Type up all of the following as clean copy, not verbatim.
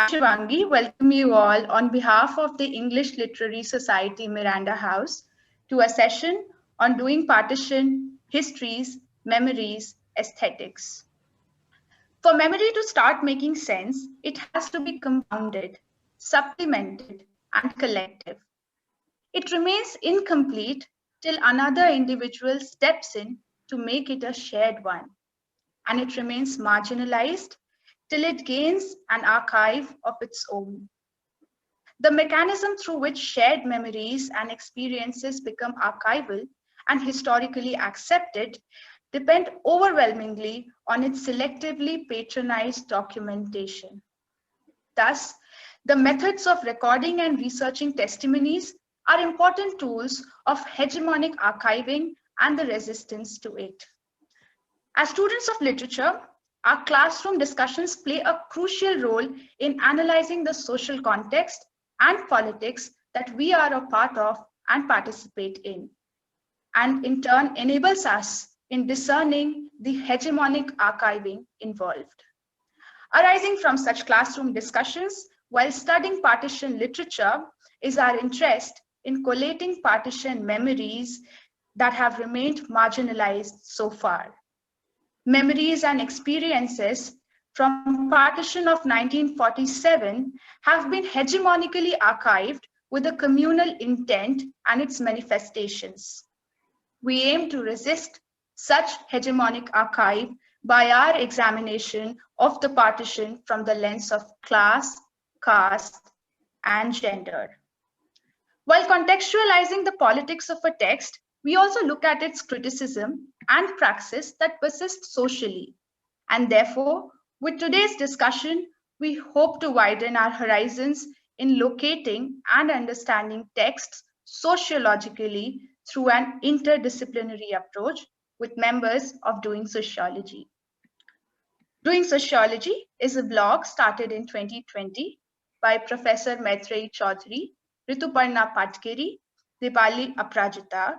Shivangi, welcome you all on behalf of the English Literary Society Miranda House to a session on doing partition, histories, memories, aesthetics. For memory to start making sense, it has to be compounded, supplemented, and collective. It remains incomplete till another individual steps in to make it a shared one, and it remains marginalized till it gains an archive of its own. The mechanism through which shared memories and experiences become archival and historically accepted depend overwhelmingly on its selectively patronized documentation. Thus, the methods of recording and researching testimonies are important tools of hegemonic archiving and the resistance to it. As students of literature, our classroom discussions play a crucial role in analyzing the social context and politics that we are a part of and participate in, and in turn enables us in discerning the hegemonic archiving involved. Arising from such classroom discussions while studying partition literature is our interest in collating partition memories that have remained marginalized so far. Memories and experiences from partition of 1947 have been hegemonically archived with a communal intent and its manifestations. We aim to resist such hegemonic archive by our examination of the partition from the lens of class, caste, and gender. While contextualizing the politics of a text, we also look at its criticism and praxis that persist socially. And therefore, with today's discussion, we hope to widen our horizons in locating and understanding texts sociologically through an interdisciplinary approach with members of Doing Sociology. Doing Sociology is a blog started in 2020 by Professor Maitreyi Chaudhary, Rituparna Patkeri, Dipali Aprajita,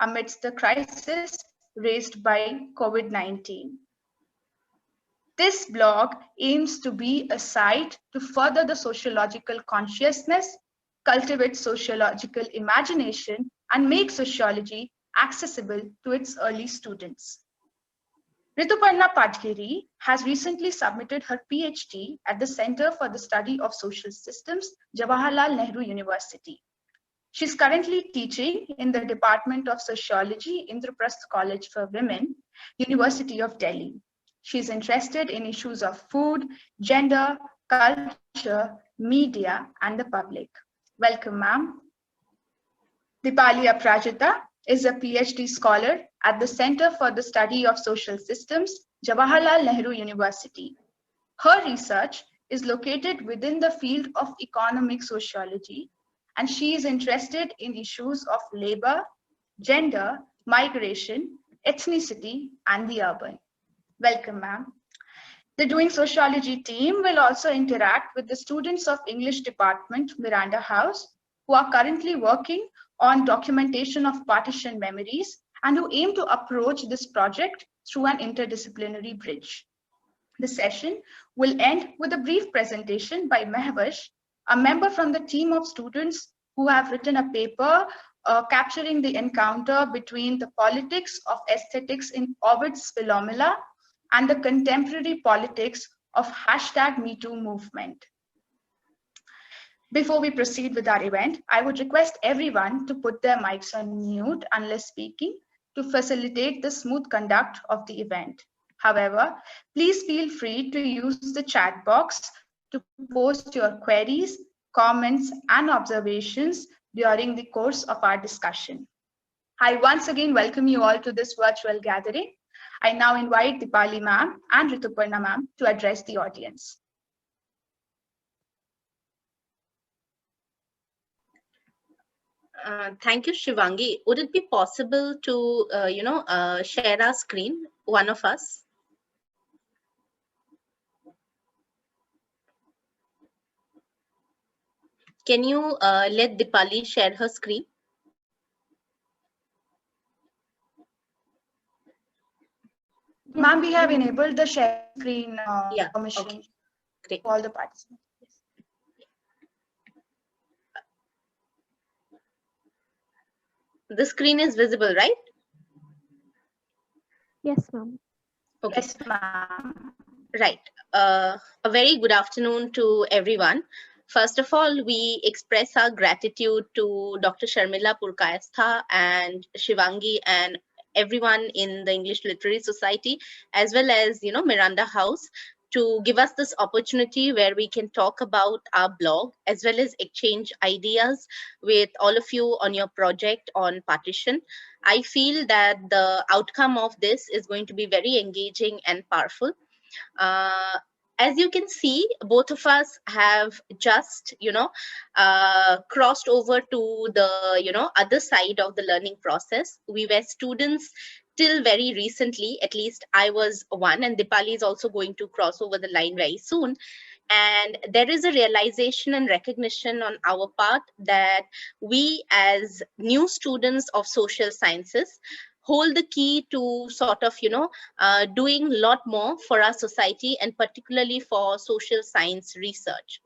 amidst the crisis raised by COVID-19. This blog aims to be a site to further the sociological consciousness, cultivate sociological imagination, and make sociology accessible to its early students. Rituparna Patkeri has recently submitted her PhD at the Center for the Study of Social Systems, Jawaharlal Nehru University. She's currently teaching in the Department of Sociology, Indraprastha College for Women, University of Delhi. She's interested in issues of food, gender, culture, media, and the public. Welcome, ma'am. Dipali Aprajita is a PhD scholar at the Center for the Study of Social Systems, Jawaharlal Nehru University. Her research is located within the field of economic sociology, and she is interested in issues of labor, gender, migration, ethnicity, and the urban. Welcome, ma'am. The Doing Sociology team will also interact with the students of English Department, Miranda House, who are currently working on documentation of partition memories and who aim to approach this project through an interdisciplinary bridge. The session will end with a brief presentation by Mehvesh, a member from the team of students who have written a paper capturing the encounter between the politics of aesthetics in Ovid's Philomela and the contemporary politics of #MeToo movement. Before we proceed with our event, I would request everyone to put their mics on mute unless speaking to facilitate the smooth conduct of the event. However, please feel free to use the chat box to post your queries, comments, and observations during the course of our discussion. I once again welcome you all to this virtual gathering. I now invite Dipali ma'am and Rituparna ma'am to address the audience. Thank you, Shivangi. Would it be possible to, share our screen, one of us? Can you let Dipali share her screen? Ma'am, we have enabled the share screen permission Okay. Great. to all the participants. The screen is visible, right? Yes, ma'am. Okay. Yes, ma'am. Right. A very good afternoon to everyone. First of all, we express our gratitude to Dr. Sharmila Purkayastha and Shivangi and everyone in the English Literary Society, as well as, Miranda House, to give us this opportunity where we can talk about our blog, as well as exchange ideas with all of you on your project on partition. I feel that the outcome of this is going to be very engaging and powerful. uh, as you can see, both of us have just crossed over to the other side of the learning process. We were students till very recently. At least I was one, and Dipali is also going to cross over the line very soon. And there is a realization and recognition on our part that we, as new students of social sciences, hold the key to sort of doing a lot more for our society, and particularly for social science research.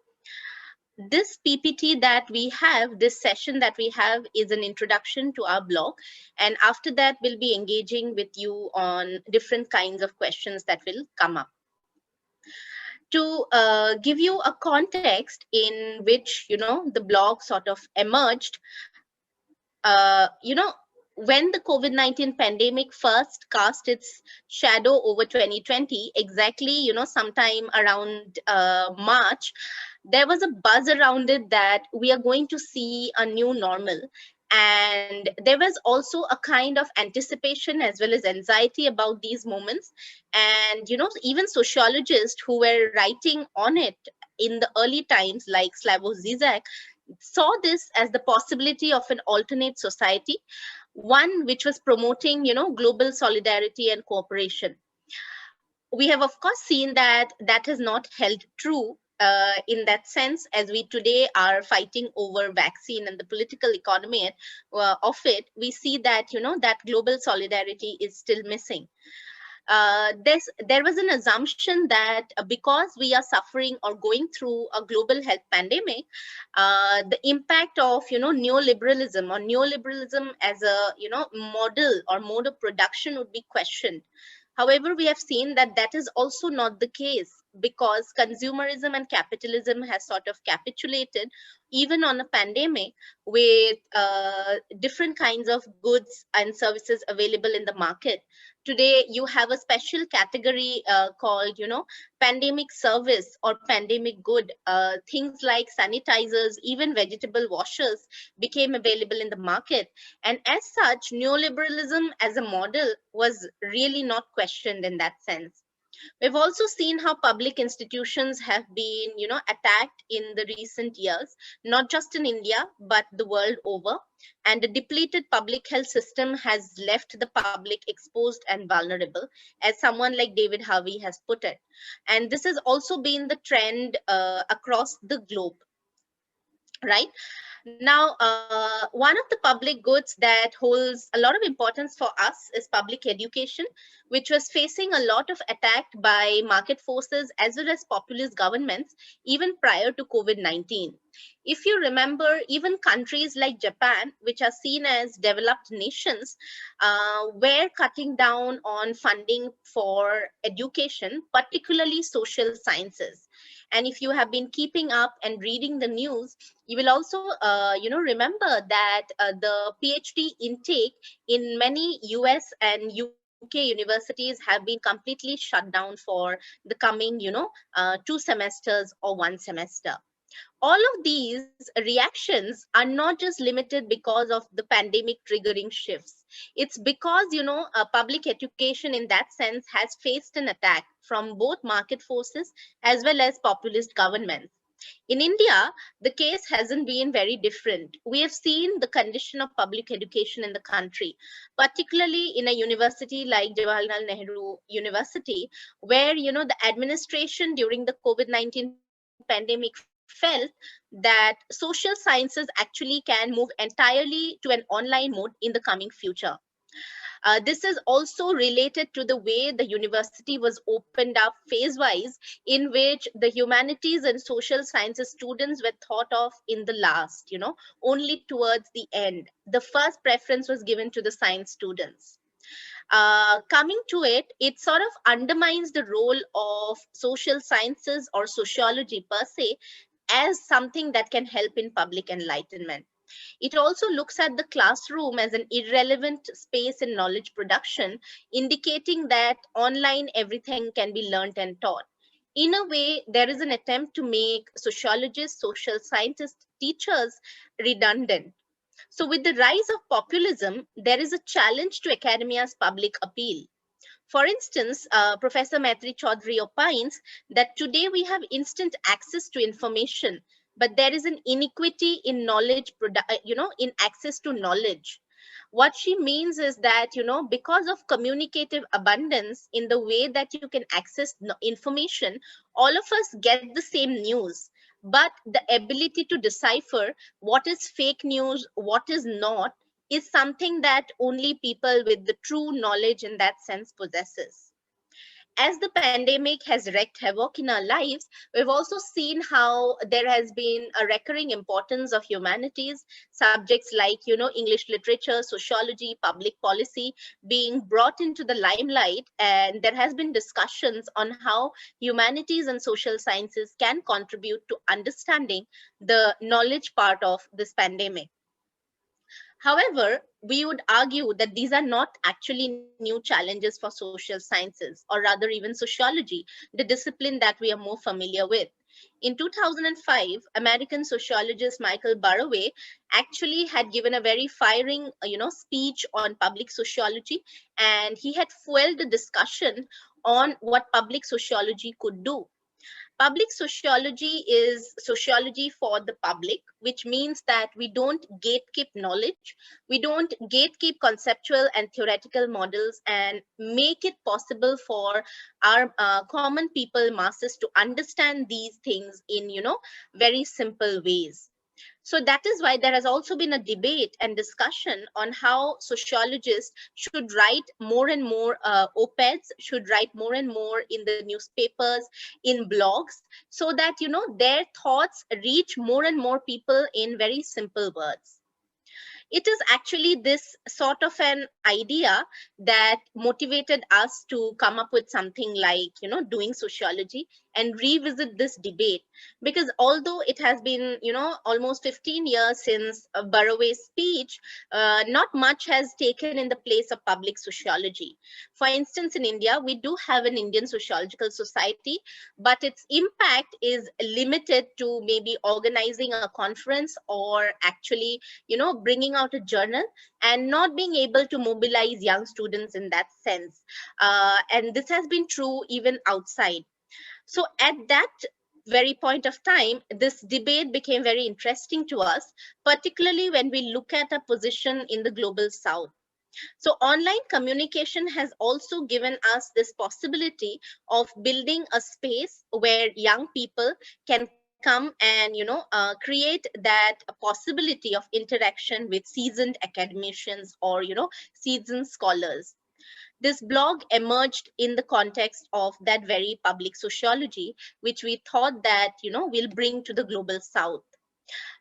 This PPT that we have, this session that we have, is an introduction to our blog. And after that, we'll be engaging with you on different kinds of questions that will come up. To give you a context in which, the blog sort of emerged, when the COVID-19 pandemic first cast its shadow over 2020, exactly, sometime around March, there was a buzz around it that we are going to see a new normal. And there was also a kind of anticipation as well as anxiety about these moments. And, even sociologists who were writing on it in the early times, like Slavoj Zizek, saw this as the possibility of an alternate society, one which was promoting, global solidarity and cooperation. We have, of course, seen that that has not held true in that sense, as we today are fighting over vaccine and the political economy of it. We see that, that global solidarity is still missing. There was an assumption that because we are suffering or going through a global health pandemic, the impact of neoliberalism as a model or mode of production would be questioned. However, we have seen that that is also not the case, because consumerism and capitalism has sort of capitulated even on a pandemic, with different kinds of goods and services available in the market. Today, you have a special category called, pandemic service or pandemic good. Things like sanitizers, even vegetable washers became available in the market. And as such, neoliberalism as a model was really not questioned in that sense. We've also seen how public institutions have been, attacked in the recent years, not just in India, but the world over. And the depleted public health system has left the public exposed and vulnerable, as someone like David Harvey has put it. And this has also been the trend across the globe. Right now, one of the public goods that holds a lot of importance for us is public education, which was facing a lot of attack by market forces as well as populist governments even prior to COVID-19. If you remember, even countries like Japan, which are seen as developed nations, were cutting down on funding for education, particularly social sciences. And if you have been keeping up and reading the news, you will also, remember that the PhD intake in many US and UK universities have been completely shut down for the coming, 2 semesters or 1 semester. All of these reactions are not just limited because of the pandemic triggering shifts. It's because, public education in that sense has faced an attack from both market forces as well as populist governments. In India, the case hasn't been very different. We have seen the condition of public education in the country, particularly in a university like Jawaharlal Nehru University, where, the administration during the COVID-19 pandemic felt that social sciences actually can move entirely to an online mode in the coming future. This is also related to the way the university was opened up phase-wise, in which the humanities and social sciences students were thought of in the last, only towards the end. The first preference was given to the science students. Coming to it, it sort of undermines the role of social sciences or sociology per se as something that can help in public enlightenment. It also looks at the classroom as an irrelevant space in knowledge production, indicating that online everything can be learnt and taught. In a way, there is an attempt to make sociologists, social scientists, teachers redundant. So with the rise of populism, there is a challenge to academia's public appeal. For instance, Professor Maitri Chaudhary opines that today we have instant access to information, but there is an inequity in knowledge, in access to knowledge. What she means is that, because of communicative abundance in the way that you can access information, all of us get the same news. But the ability to decipher what is fake news, what is not, is something that only people with the true knowledge in that sense possesses. As the pandemic has wreaked havoc in our lives, we've also seen how there has been a recurring importance of humanities, subjects like, English literature, sociology, public policy being brought into the limelight. And there has been discussions on how humanities and social sciences can contribute to understanding the knowledge part of this pandemic. However, we would argue that these are not actually new challenges for social sciences, or rather even sociology, the discipline that we are more familiar with. In 2005, American sociologist Michael Burroway actually had given a very firing, speech on public sociology, and he had fueled the discussion on what public sociology could do. Public sociology is sociology for the public, which means that we don't gatekeep knowledge, we don't gatekeep conceptual and theoretical models, and make it possible for our common people masses to understand these things in, very simple ways. So that is why there has also been a debate and discussion on how sociologists should write more and more op-eds, should write more and more in the newspapers, in blogs, so that, their thoughts reach more and more people in very simple words. It is actually this sort of an idea that motivated us to come up with something like, doing sociology and revisit this debate. Because although it has been, almost 15 years since Burroway's speech, not much has taken in the place of public sociology. For instance, in India, we do have an Indian Sociological Society, but its impact is limited to maybe organizing a conference or actually, bringing out a journal, and not being able to mobilize young students in that sense. And this has been true even outside. So at that very point of time, this debate became very interesting to us, particularly when we look at a position in the global south. So online communication has also given us this possibility of building a space where young people can come and, create that possibility of interaction with seasoned academicians or, seasoned scholars. This blog emerged in the context of that very public sociology, which we thought that, will bring to the global south.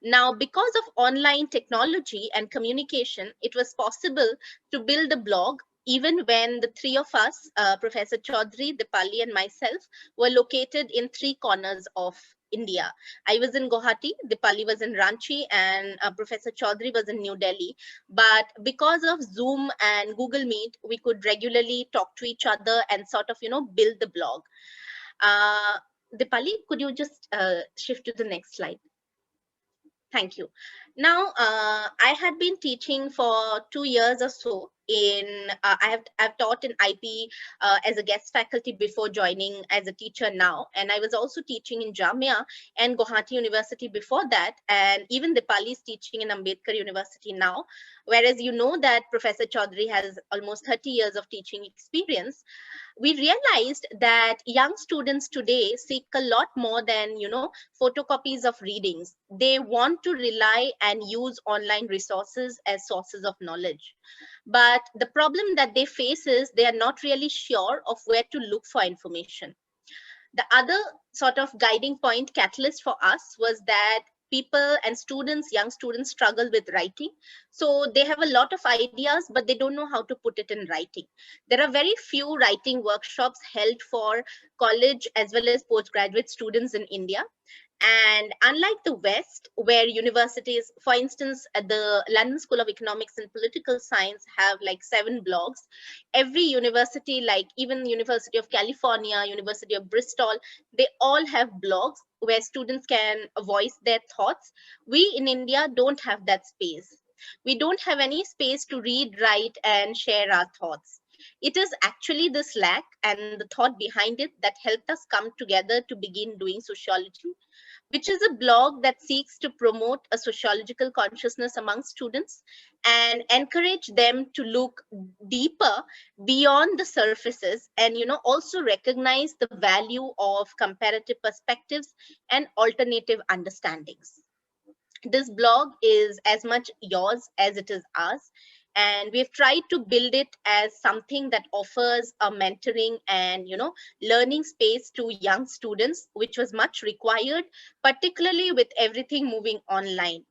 Now, because of online technology and communication, it was possible to build a blog even when the three of us, Professor Chaudhary, Dipali, and myself, were located in three corners of India. I was in Guwahati, Dipali was in Ranchi, and Professor Chaudhary was in New Delhi. But because of Zoom and Google Meet, we could regularly talk to each other and sort of, build the blog. Dipali, could you just shift to the next slide? Thank you. Now, I had been teaching for 2 years or so in, I've taught in IP as a guest faculty before joining as a teacher now. And I was also teaching in Jamia and Guwahati University before that. And even Dipali is teaching in Ambedkar University now. Whereas you know that Professor Chaudhary has almost 30 years of teaching experience. we realized that young students today seek a lot more than, photocopies of readings. They want to rely and use online resources as sources of knowledge. But the problem that they face is they are not really sure of where to look for information. The other sort of guiding point catalyst for us was that people and students, young students, struggle with writing. So they have a lot of ideas, but they don't know how to put it in writing. There are very few writing workshops held for college as well as postgraduate students in India. And unlike the West, where universities, for instance, at the London School of Economics and Political Science have like 7 blogs, every university, like even University of California, University of Bristol, they all have blogs where students can voice their thoughts. We in India don't have that space. We don't have any space to read, write, and share our thoughts. It is actually this lack and the thought behind it that helped us come together to begin doing sociology, which is a blog that seeks to promote a sociological consciousness among students and encourage them to look deeper beyond the surfaces and, also recognize the value of comparative perspectives and alternative understandings. This blog is as much yours as it is ours, and we've tried to build it as something that offers a mentoring and, learning space to young students, which was much required, particularly with everything moving online.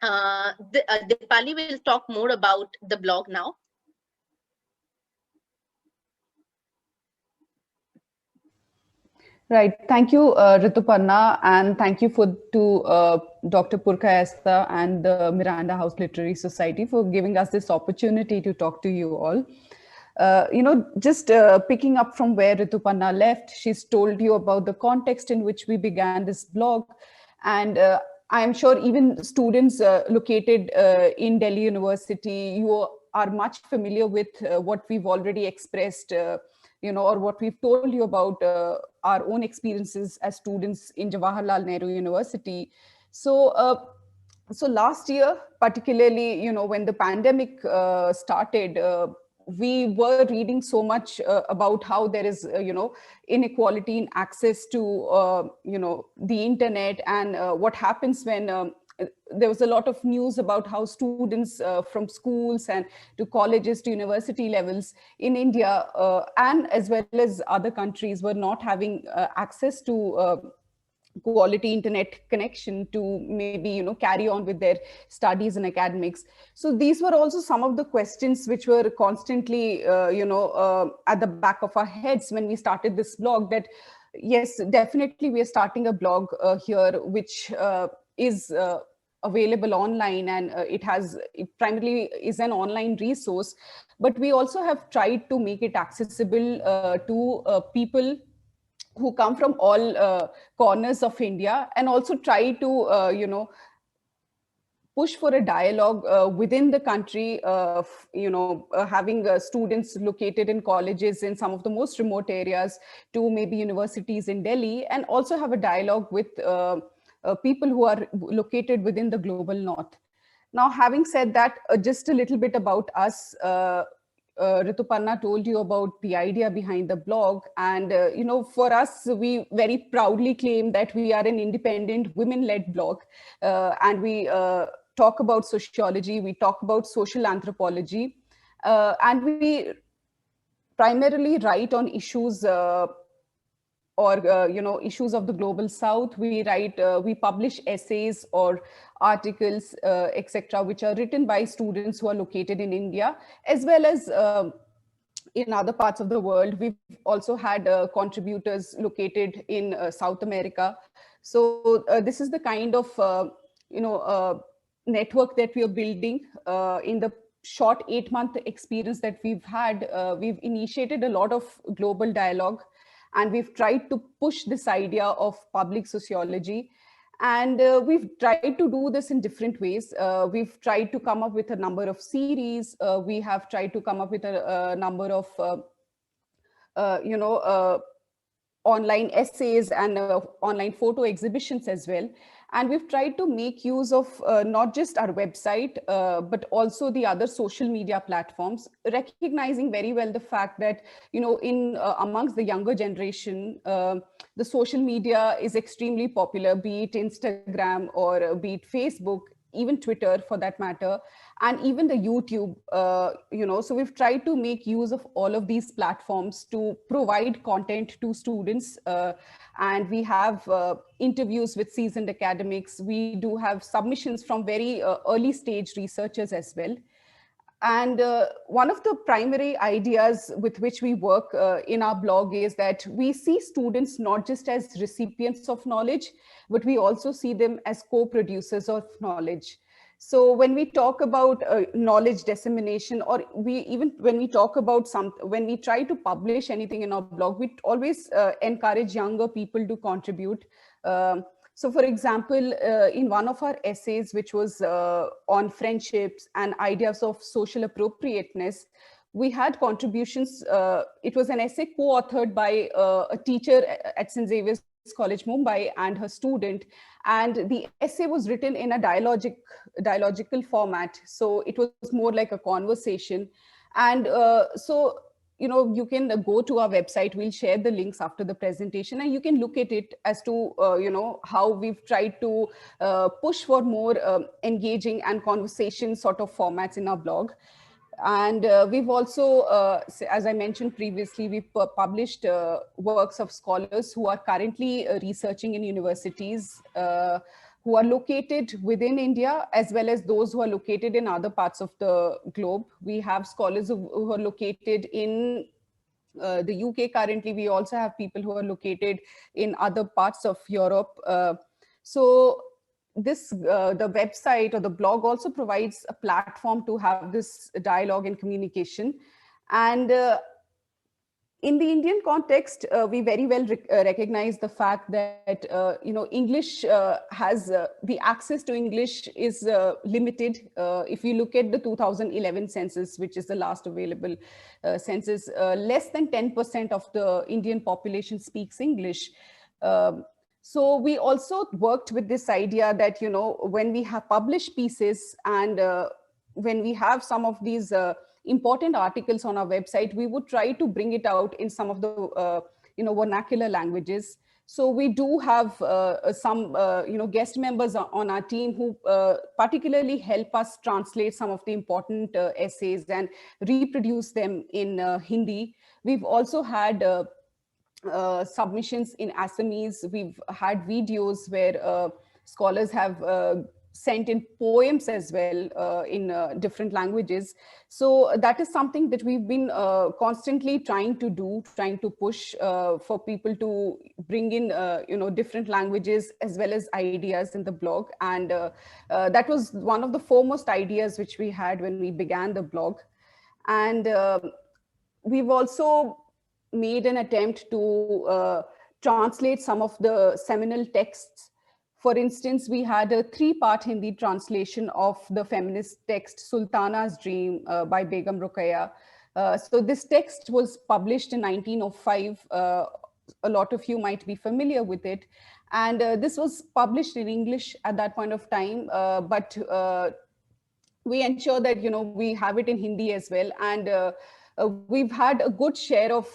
Dipali will talk more about the blog now. Right. Thank you, Rituparna, and thank you to Dr. Purkayastha and the Miranda House Literary Society for giving us this opportunity to talk to you all. Just picking up from where Rituparna left, she's told you about the context in which we began this blog. And I'm sure even students located in Delhi University, you are much familiar with what we've already expressed, or what we've told you about our own experiences as students in Jawaharlal Nehru University. So last year, particularly, when the pandemic started, we were reading so much about how there is, inequality in access to, the internet, and what happens when there was a lot of news about how students from schools and to colleges to university levels in India and as well as other countries were not having access to quality internet connection to maybe carry on with their studies and academics. So these were also some of the questions which were constantly at the back of our heads when we started this blog, that yes, definitely we are starting a blog here which is available online, and it primarily is an online resource, but we also have tried to make it accessible to people who come from all corners of India, and also try to, push for a dialogue within the country, having students located in colleges in some of the most remote areas to maybe universities in Delhi, and also have a dialogue with people who are located within the global north. Now, having said that, just a little bit about us. Rituparna told you about the idea behind the blog. And, for us, we very proudly claim that we are an independent women-led blog. And we talk about sociology, we talk about social anthropology, and we primarily write on issues issues of the global south. We publish essays or articles, etc., which are written by students who are located in India, as well as in other parts of the world. We've also had contributors located in South America. So this is the kind of network that we are building. In the short 8-month experience that we've had, we've initiated a lot of global dialogue, and we've tried to push this idea of public sociology. And we've tried to do this in different ways. We've tried to come up with a number of series. We have tried to come up with a number of, online essays and online photo exhibitions as well. And we've tried to make use of not just our website, but also the other social media platforms, recognizing very well the fact that, in amongst the younger generation, the social media is extremely popular, be it Instagram or be it Facebook, even Twitter for that matter, and even the YouTube, so we've tried to make use of all of these platforms to provide content to students. And we have interviews with seasoned academics. We do have submissions from very early stage researchers as well. And one of the primary ideas with which we work in our blog is that we see students not just as recipients of knowledge, but we also see them as co-producers of knowledge. So when we talk about knowledge dissemination, or when we talk about when we try to publish anything in our blog, we always encourage younger people to contribute. So for example, in one of our essays, which was on friendships and ideas of social appropriateness, we had contributions. It was an essay co-authored by a teacher at St. Xavier's College, Mumbai, and her student. And the essay was written in a dialogical format. So it was more like a conversation. And you can go to our website. We'll share the links after the presentation, and you can look at it as to, how we've tried to push for more engaging and conversation sort of formats in our blog. And we've also, as I mentioned previously, we've published works of scholars who are currently researching in universities who are located within India, as well as those who are located in other parts of the globe. We have scholars who are located in the UK currently. We also have people who are located in other parts of Europe. So the website or the blog also provides a platform to have this dialogue and communication. And in the Indian context, we very well recognize the fact that English has the access to English is limited. If you look at the 2011 census, which is the last available census, less than 10% of the Indian population speaks English. So we also worked with this idea that, when we have published pieces and when we have some of these important articles on our website, we would try to bring it out in some of the, vernacular languages. So we do have some, guest members on our team who particularly help us translate some of the important essays and reproduce them in Hindi. We've also had submissions in Assamese. We've had videos where scholars have sent in poems as well in different languages. So that is something that we've been constantly trying to push for people to bring in, different languages as well as ideas in the blog. And that was one of the foremost ideas which we had when we began the blog. And we've also made an attempt to translate some of the seminal texts. For instance, we had a 3-part Hindi translation of the feminist text Sultana's Dream by Begum Ruqayya. So this text was published in 1905. A lot of you might be familiar with it. And this was published in English at that point of time, but we ensure that, we have it in Hindi as well. And we've had a good share of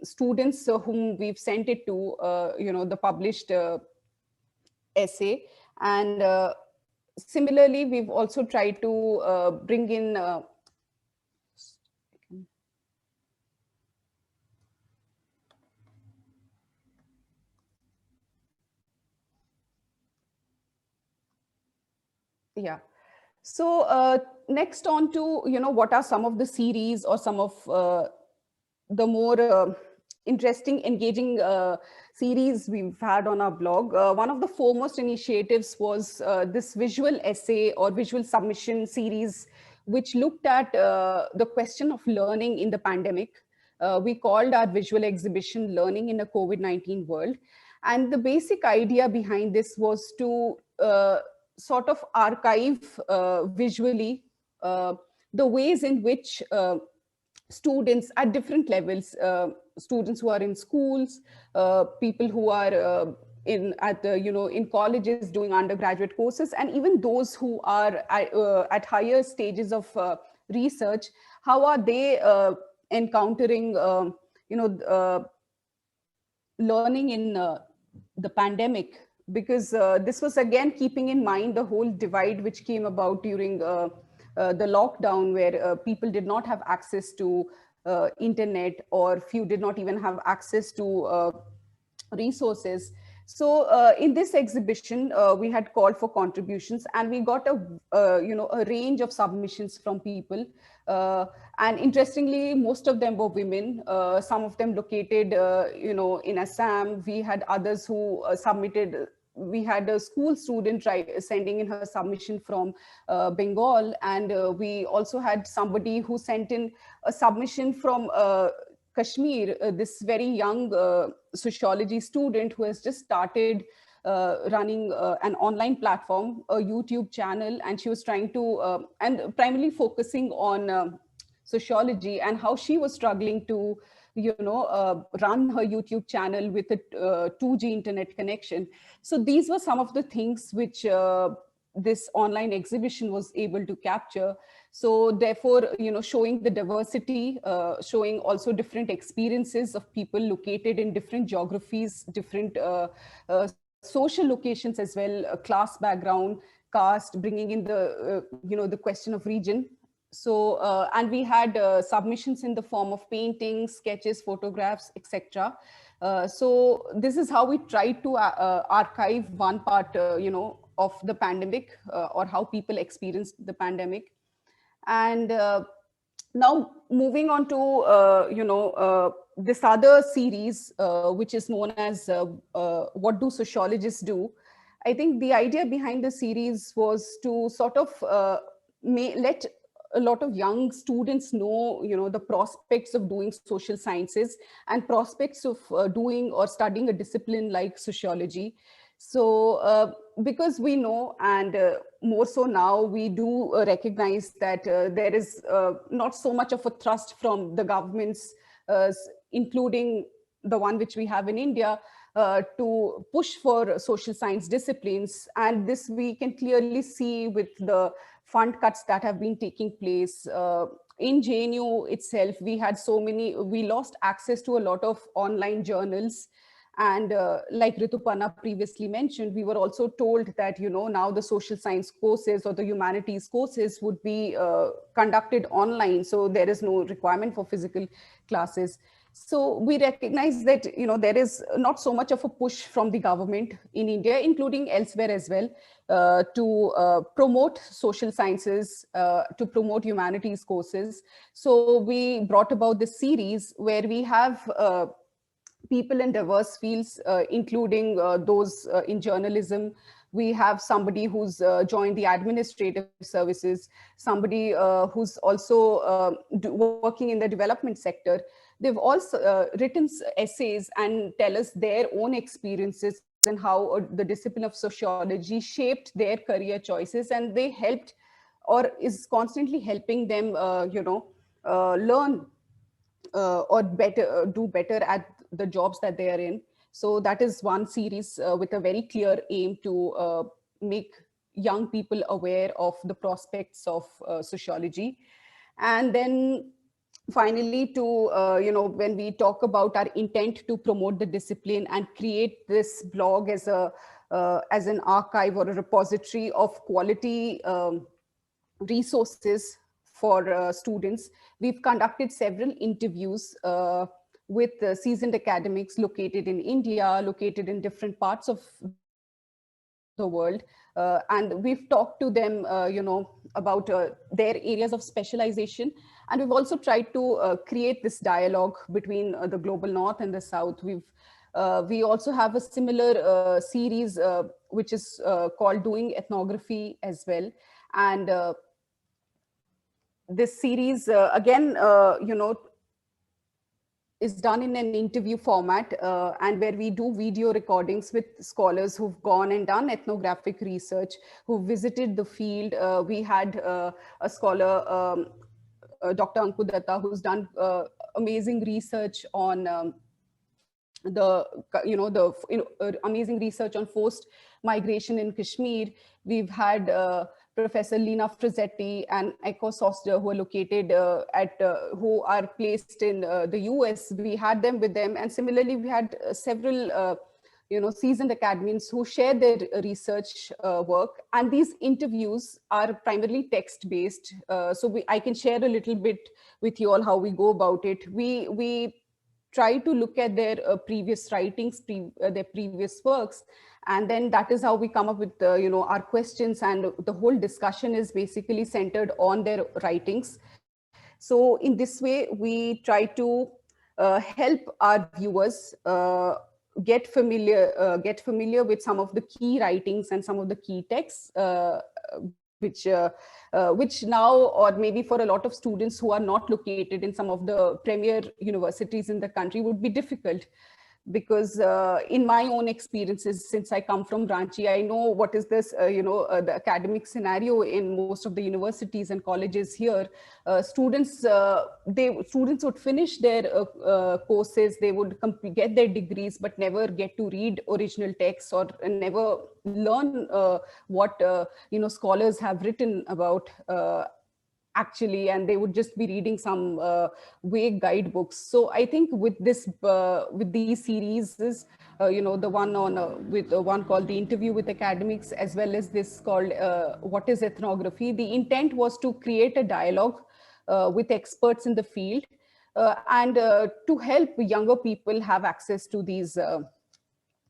students whom we've sent it to, the published essay. And similarly, we've also tried to bring in yeah. So next on to, what are some of the series or some of the more interesting, engaging series we've had on our blog. One of the foremost initiatives was this visual essay or visual submission series, which looked at the question of learning in the pandemic. We called our visual exhibition Learning in a COVID-19 World. And the basic idea behind this was to sort of archive visually the ways in which students at different levels students who are in schools, people who are in colleges doing undergraduate courses, and even those who are at higher stages of research. How are they encountering learning in the pandemic? Because this was again keeping in mind the whole divide which came about during the lockdown, where people did not have access to internet, or few did not even have access to resources. So in this exhibition, we had called for contributions, and we got a range of submissions from people. And interestingly, most of them were women. Some of them located, in Assam. We had others who submitted. We had a school student sending in her submission from Bengal, and we also had somebody who sent in a submission from Kashmir, this very young sociology student who has just started running an online platform, a YouTube channel, and she was trying to, and primarily focusing on sociology, and how she was struggling to, run her YouTube channel with a 2G internet connection. So these were some of the things which this online exhibition was able to capture. So therefore, showing the diversity, showing also different experiences of people located in different geographies, different social locations as well, class background, caste, bringing in the question of region. So, and we had submissions in the form of paintings, sketches, photographs, etc. So this is how we tried to archive one part, of the pandemic, or how people experienced the pandemic. And now moving on to, this other series, which is known as What Do Sociologists Do? I think the idea behind the series was to sort of let a lot of young students know, the prospects of doing social sciences and prospects of doing or studying a discipline like sociology. So because we know, and more so now, we do recognize that there is not so much of a thrust from the governments, including the one which we have in India, to push for social science disciplines. And this we can clearly see with the fund cuts that have been taking place. In JNU itself, we lost access to a lot of online journals. And like Rituparna previously mentioned, we were also told that, now the social science courses or the humanities courses would be conducted online. So there is no requirement for physical classes. So we recognize that, there is not so much of a push from the government in India, including elsewhere as well, to promote social sciences, to promote humanities courses. So we brought about this series where we have people in diverse fields, including those in journalism. We have somebody who's joined the administrative services, somebody who's also working in the development sector. They've also written essays and tell us their own experiences and how the discipline of sociology shaped their career choices, and they helped or is constantly helping them, learn or do better at the jobs that they are in. So that is one series with a very clear aim to make young people aware of the prospects of sociology. And then finally, to when we talk about our intent to promote the discipline and create this blog as an archive or a repository of quality resources for students, we've conducted several interviews with seasoned academics located in India, located in different parts of the world. And we've talked to them, about their areas of specialization. And we've also tried to create this dialogue between the global north and the south. We also have a similar series, which is called Doing Ethnography as well. And this series, again, is done in an interview format, and where we do video recordings with scholars who've gone and done ethnographic research, who visited the field. We had a scholar, Dr. Anku Datta, who's done amazing research on amazing research on forced migration in Kashmir. We've had Professor Lina Frizzetti and Echo Soster, who are located who are placed in the US. We had them with them, and similarly, we had several seasoned academics who share their research work. And these interviews are primarily text-based. I can share a little bit with you all how we go about it. We try to look at their previous writings, their previous works, and then that is how we come up with our questions, and the whole discussion is basically centered on their writings. So in this way, we try to help our viewers get familiar with some of the key writings and some of the key texts, which now, or maybe for a lot of students who are not located in some of the premier universities in the country, would be difficult. Because in my own experiences, since I come from Ranchi, I know what is this, the academic scenario in most of the universities and colleges here. Students would finish their courses, they would get their degrees, but never get to read original texts, or never learn what scholars have written about actually, and they would just be reading some vague guidebooks. So I think with these series, the one on with one called The Interview with Academics, as well as this called What is Ethnography, the intent was to create a dialogue with experts in the field, and to help younger people have access to these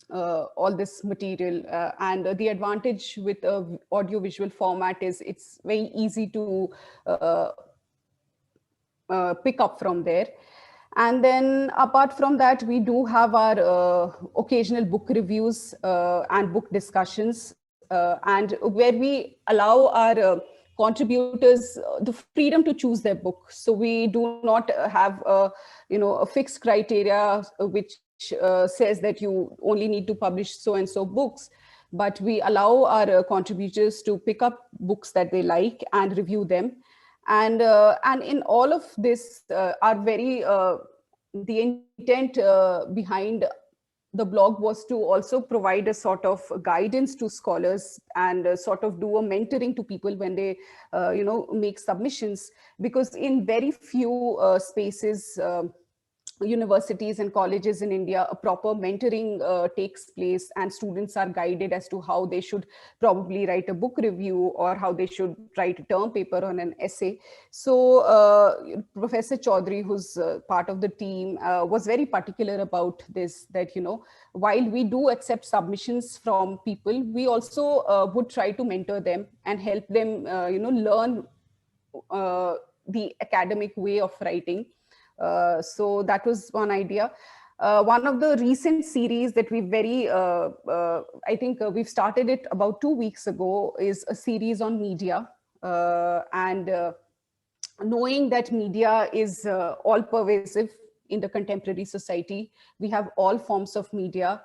all this material. And the advantage with audiovisual format is it's very easy to pick up from there. And then apart from that, we do have our occasional book reviews and book discussions, and where we allow our contributors the freedom to choose their book. So we do not have a fixed criteria which says that you only need to publish so and so books, but we allow our contributors to pick up books that they like and review them. And in all of this, the intent behind the blog was to also provide a sort of guidance to scholars, and sort of do a mentoring to people when they make submissions, because in very few spaces, universities and colleges in India, a proper mentoring takes place, and students are guided as to how they should probably write a book review, or how they should write a term paper on an essay. So Professor Chaudhary, who's part of the team, was very particular about this, that, while we do accept submissions from people, we also would try to mentor them and help them, learn the academic way of writing. So that was one idea. One of the recent series that we I think we've started it about 2 weeks ago, is a series on media. And knowing that media is all pervasive in the contemporary society, we have all forms of media.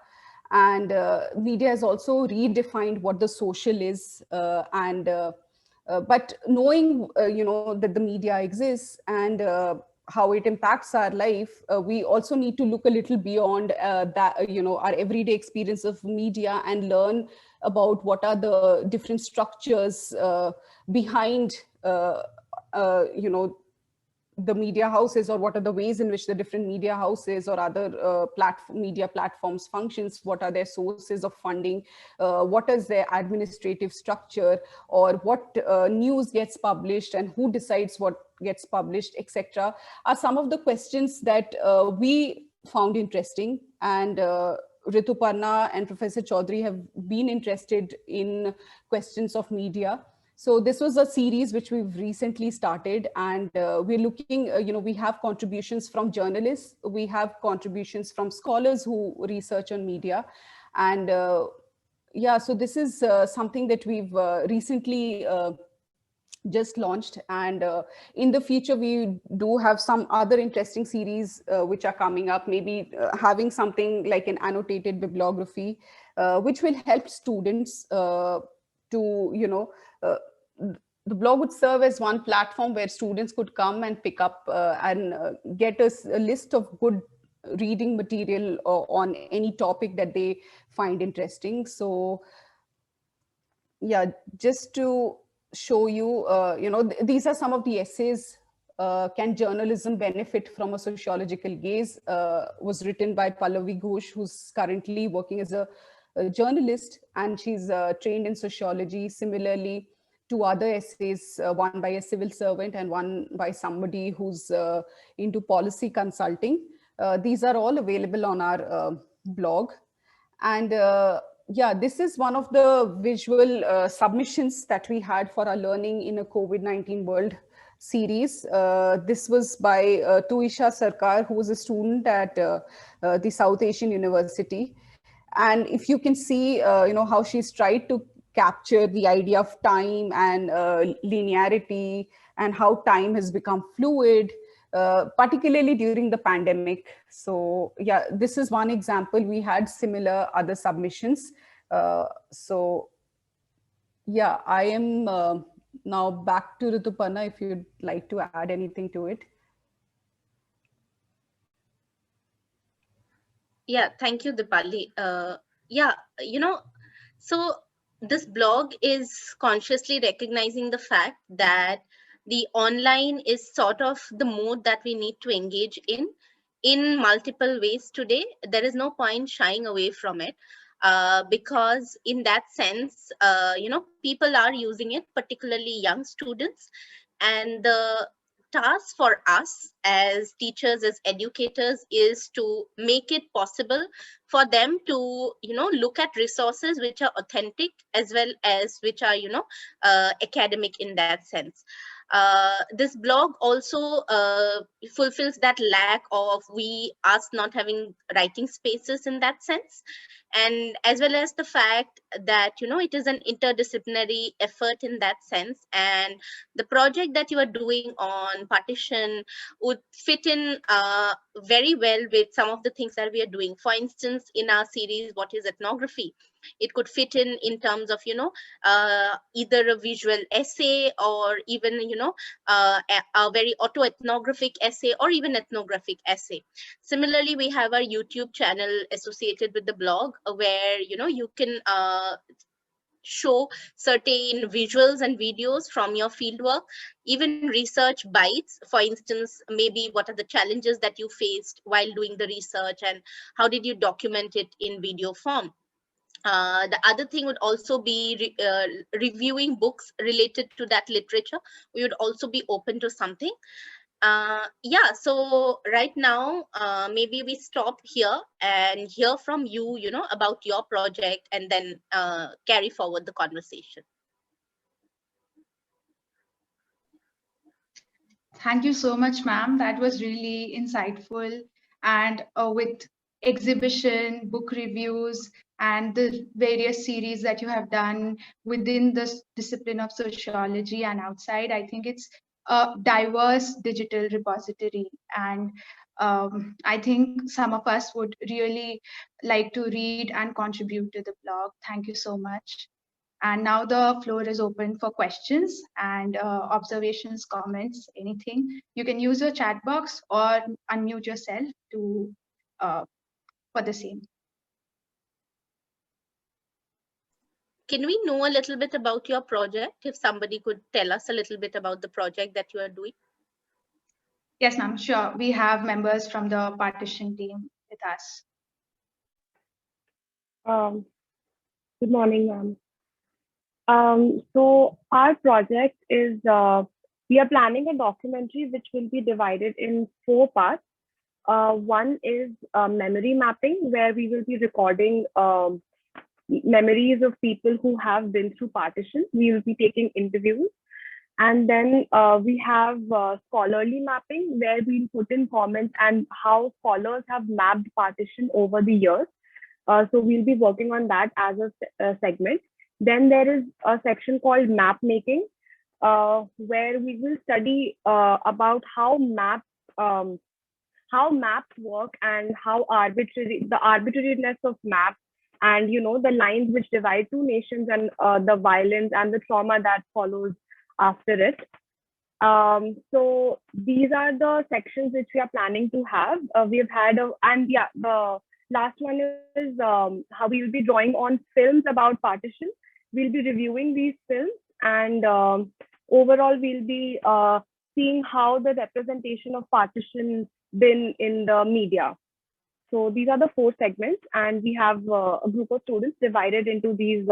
And media has also redefined what the social is. But knowing, that the media exists, and how it impacts our life, we also need to look a little beyond that, our everyday experience of media, and learn about what are the different structures behind, the media houses, or what are the ways in which the different media houses or other media platforms functions, what are their sources of funding, what is their administrative structure, or what news gets published, and who decides what gets published, etc., are some of the questions that we found interesting. And Rituparna and Professor Chaudhary have been interested in questions of media. So this was a series which we've recently started, and we're looking, we have contributions from journalists, we have contributions from scholars who research on media. And yeah, so this is something that we've recently just launched. And in the future, we do have some other interesting series which are coming up, maybe having something like an annotated bibliography, which will help students to, the blog would serve as one platform where students could come and pick up and get a list of good reading material on any topic that they find interesting. So yeah, just to show you, these are some of the essays. Can journalism benefit from a sociological gaze? Was written by Pallavi Ghosh, who's currently working as a journalist, and she's trained in sociology. Similarly, two other essays, one by a civil servant and one by somebody who's into policy consulting. These are all available on our blog. And yeah, this is one of the visual submissions that we had for our Learning in a COVID-19 World series. This was by Tuisha Sarkar, who was a student at the South Asian University. And if you can see, how she's tried to capture the idea of time and linearity and how time has become fluid, particularly during the pandemic. So yeah, this is one example. We had similar other submissions. So yeah, I am now back to Rituparna if you'd like to add anything to it. Yeah, thank you, Dipali. Yeah, so this blog is consciously recognizing the fact that the online is sort of the mode that we need to engage in multiple ways today. There is no point shying away from it, because in that sense, people are using it, particularly young students, and the task for us as teachers, as educators, is to make it possible for them to look at resources which are authentic as well as which are academic in that sense. This blog also fulfills that lack of us not having writing spaces in that sense, and as well as the fact that it is an interdisciplinary effort in that sense, and the project that you are doing on partition would fit in very well with some of the things that we are doing. For instance, in our series, What is Ethnography? It could fit in terms of either a visual essay or even a very autoethnographic essay or even ethnographic essay. Similarly, we have our YouTube channel associated with the blog, where you can show certain visuals and videos from your fieldwork, even research bites. For instance, maybe what are the challenges that you faced while doing the research and how did you document it in video form. The other thing would also be reviewing books related to that literature. We would also be open to something. Yeah, so right now, maybe we stop here and hear from you, about your project, and then carry forward the conversation. Thank you so much, ma'am. That was really insightful. And with exhibition, book reviews, and the various series that you have done within the discipline of sociology and outside, I think it's a diverse digital repository. And I think some of us would really like to read and contribute to the blog. Thank you so much. And now the floor is open for questions and observations, comments, anything. You can use your chat box or unmute yourself to for the same. Can we know a little bit about your project? If somebody could tell us a little bit about the project that you are doing. Yes, ma'am, sure. We have members from the partition team with us. Good morning, ma'am. So our project is, we are planning a documentary which will be divided in 4 parts. One is memory mapping, where we will be recording memories of people who have been through partition. We will be taking interviews. And then we have scholarly mapping, where we'll put in comments and how scholars have mapped partition over the years. So we'll be working on that as a segment. Then there is a section called map making, where we will study about how maps work and how the arbitrariness of maps, and the lines which divide two nations, and the violence and the trauma that follows after it. So these are the sections which we are planning to have. We've had, the last one is how we will be drawing on films about partition. We'll be reviewing these films, and overall we'll be seeing how the representation of partition been in the media. So these are the 4 segments, and we have a group of students divided into these.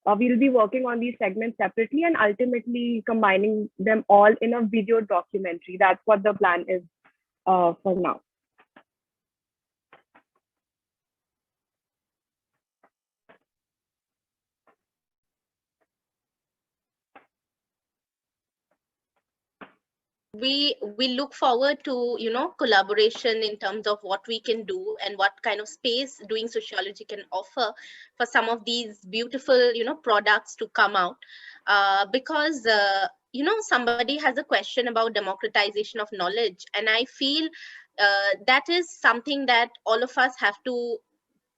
We'll be working on these segments separately and ultimately combining them all in a video documentary. That's what the plan is for now. We look forward to, you know, collaboration in terms of what we can do and what kind of space doing sociology can offer for some of these beautiful, you know, products to come out, because you know, somebody has a question about democratization of knowledge, and I feel that is something that all of us have to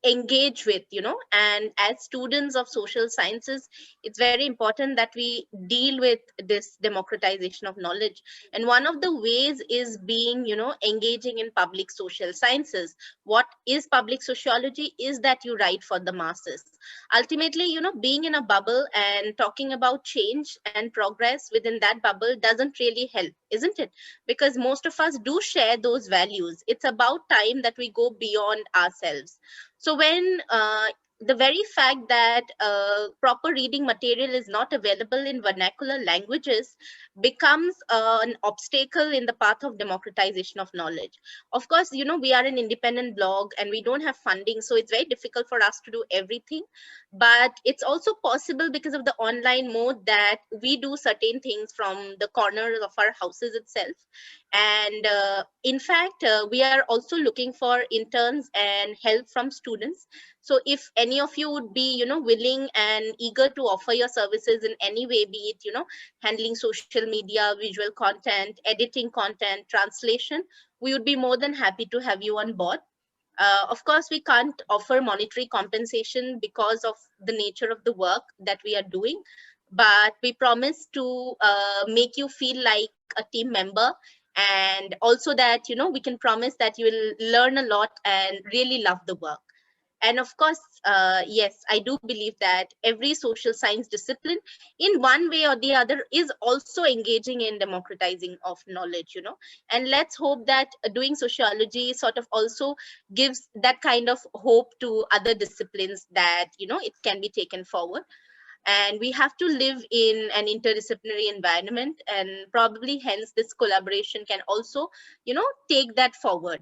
engage with, you know. And as students of social sciences, it's very important that we deal with this democratization of knowledge, and one of the ways is being, you know, engaging in public social sciences. What is public sociology? Is that you write for the masses. Ultimately, you know, being in a bubble and talking about change and progress within that bubble doesn't really help, isn't it? Because most of us do share those values. It's about time that we go beyond ourselves. So when the very fact that proper reading material is not available in vernacular languages becomes an obstacle in the path of democratization of knowledge. Of course, you know, we are an independent blog and we don't have funding, so it's very difficult for us to do everything. But it's also possible because of the online mode that we do certain things from the corners of our houses itself. And in fact, we are also looking for interns and help from students. So if any of you would be, you know, willing and eager to offer your services in any way, be it, you know, handling social media, visual content, editing content, translation, we would be more than happy to have you on board. Of course, we can't offer monetary compensation because of the nature of the work that we are doing, but we promise to make you feel like a team member, and also that, you know, we can promise that you will learn a lot and really love the work. And of course, yes, I do believe that every social science discipline in one way or the other is also engaging in democratizing of knowledge, you know. And let's hope that doing sociology sort of also gives that kind of hope to other disciplines that, you know, it can be taken forward. And we have to live in an interdisciplinary environment, and probably hence this collaboration can also, you know, take that forward.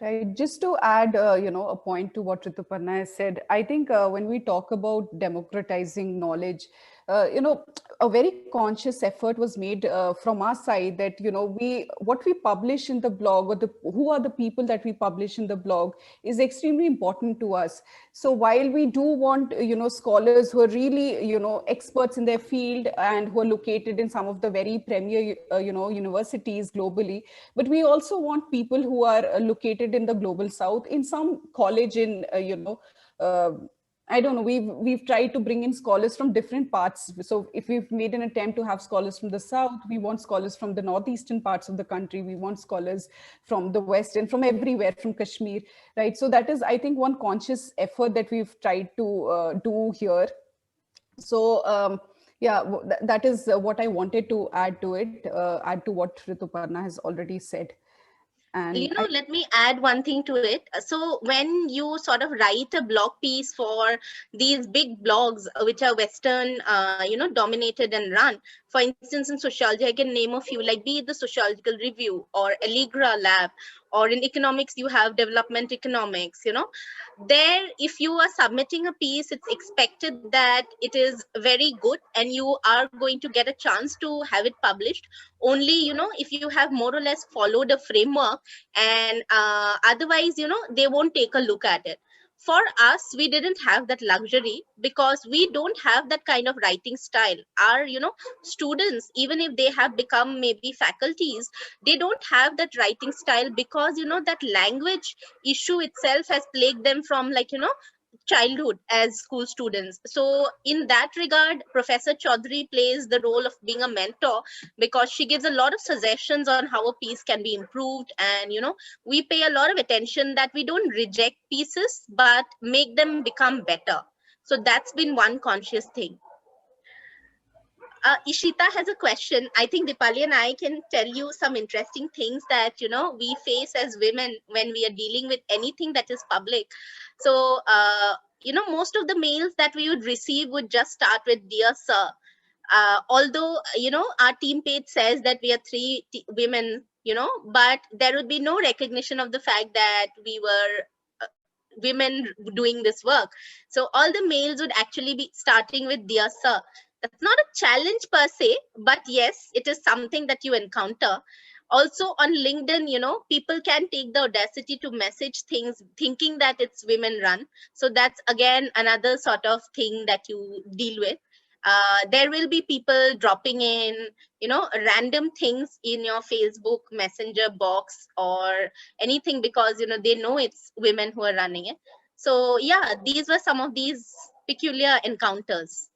Right. Just to add, you know, a point to what Rituparna has said, I think when we talk about democratizing knowledge, you know, a very conscious effort was made from our side that, you know, what we publish in the blog, or who are the people that we publish in the blog, is extremely important to us. So while we do want, you know, scholars who are really, you know, experts in their field and who are located in some of the very premier, you know, universities globally, but we also want people who are located in the global south in some college in, you know, I don't know, we've tried to bring in scholars from different parts. So if we've made an attempt to have scholars from the south, we want scholars from the northeastern parts of the country, we want scholars from the west and from everywhere, from Kashmir, right? So that is, I think, one conscious effort that we've tried to do here. So yeah, that is what I wanted to add to it, add to what Rituparna has already said. And you know, let me add one thing to it. So when you sort of write a blog piece for these big blogs, which are Western, you know, dominated and run, for instance, in sociology, I can name a few, like be it the Sociological Review or Allegra Lab, or in economics, you have Development Economics, you know. There, if you are submitting a piece, it's expected that it is very good and you are going to get a chance to have it published only, you know, if you have more or less followed a framework, and otherwise, you know, they won't take a look at it. For us, we didn't have that luxury because we don't have that kind of writing style. Our, you know, students, even if they have become maybe faculties, they don't have that writing style because, you know, that language issue itself has plagued them from, like, you know, childhood as school students. So in that regard, Professor Chaudhary plays the role of being a mentor, because she gives a lot of suggestions on how a piece can be improved. And we pay a lot of attention that we don't reject pieces but make them become better. So that's been one conscious thing. Ishita has a question. I think Dipali and I can tell you some interesting things that we face as women when we are dealing with anything that is public. So most of the mails that we would receive would just start with "Dear Sir." Although our team page says that we are three women, but there would be no recognition of the fact that we were women doing this work. So all the mails would actually be starting with "Dear Sir." That's not a challenge per se, but yes, it is something that you encounter. Also on LinkedIn, people can take the audacity to message things thinking that it's women run. So that's again another sort of thing that you deal with. There will be people dropping in, random things in your Facebook Messenger box or anything, because, they know it's women who are running it. So yeah, these were some of these peculiar encounters.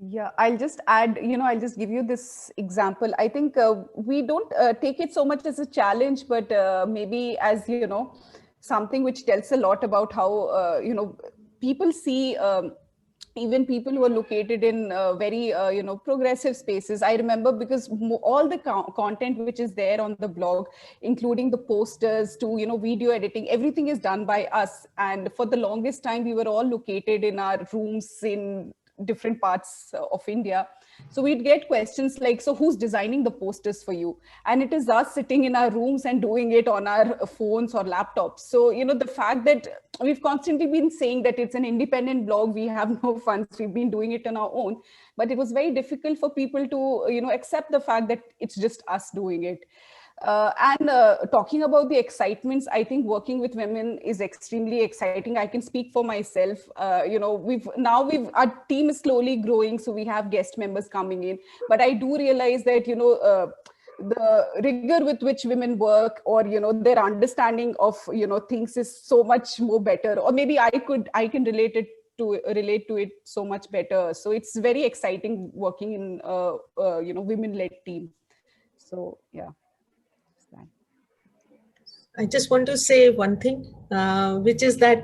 Yeah, I'll just add, I'll just give you this example. I think we don't take it so much as a challenge, but maybe as, something which tells a lot about how, people see even people who are located in very, progressive spaces. I remember because all the content which is there on the blog, including the posters to, video editing, everything is done by us. And for the longest time, we were all located in our rooms in different parts of India. So we'd get questions like, so who's designing the posters for you? And it is us sitting in our rooms and doing it on our phones or laptops. So, the fact that we've constantly been saying that it's an independent blog, we have no funds, we've been doing it on our own, but it was very difficult for people to, accept the fact that it's just us doing it. And talking about the excitements, I think working with women is extremely exciting. I can speak for myself. Our team is slowly growing, so we have guest members coming in. But I do realize that, the rigor with which women work, or, their understanding of, things is so much more better. Or maybe I can relate to it so much better. So it's very exciting working in, women-led team. So, yeah. I just want to say one thing, which is that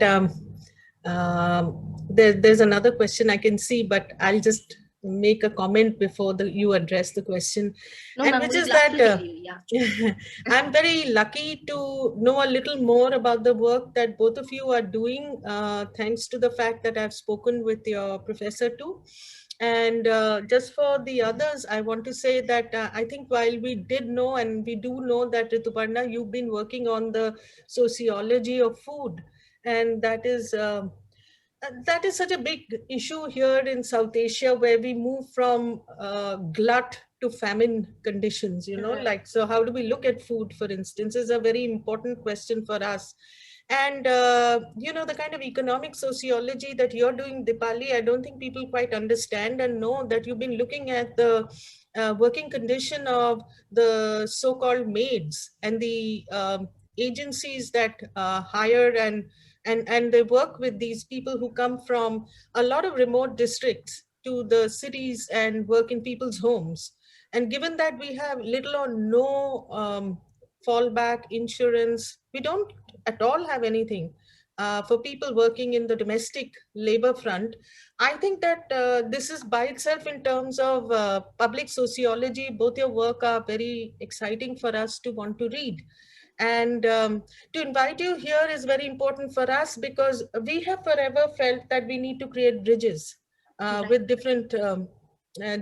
there's another question I can see, but I'll just make a comment before you address the question. No, and which is that I'm very lucky to know a little more about the work that both of you are doing, thanks to the fact that I've spoken with your professor too. And just for the others, I want to say that I think while we did know, and we do know that Rituparna, you've been working on the sociology of food, and that is such a big issue here in South Asia, where we move from glut to famine conditions, like, so how do we look at food, for instance, is a very important question for us. And, the kind of economic sociology that you're doing, Dipali, I don't think people quite understand and know that you've been looking at the working condition of the so-called maids and the agencies that hire and they work with these people who come from a lot of remote districts to the cities and work in people's homes. And given that we have little or no fallback insurance, we don't at all have anything for people working in the domestic labor front. I think that this is by itself, in terms of public sociology, both your work are very exciting for us to want to read. And to invite you here is very important for us, because we have forever felt that we need to create bridges with different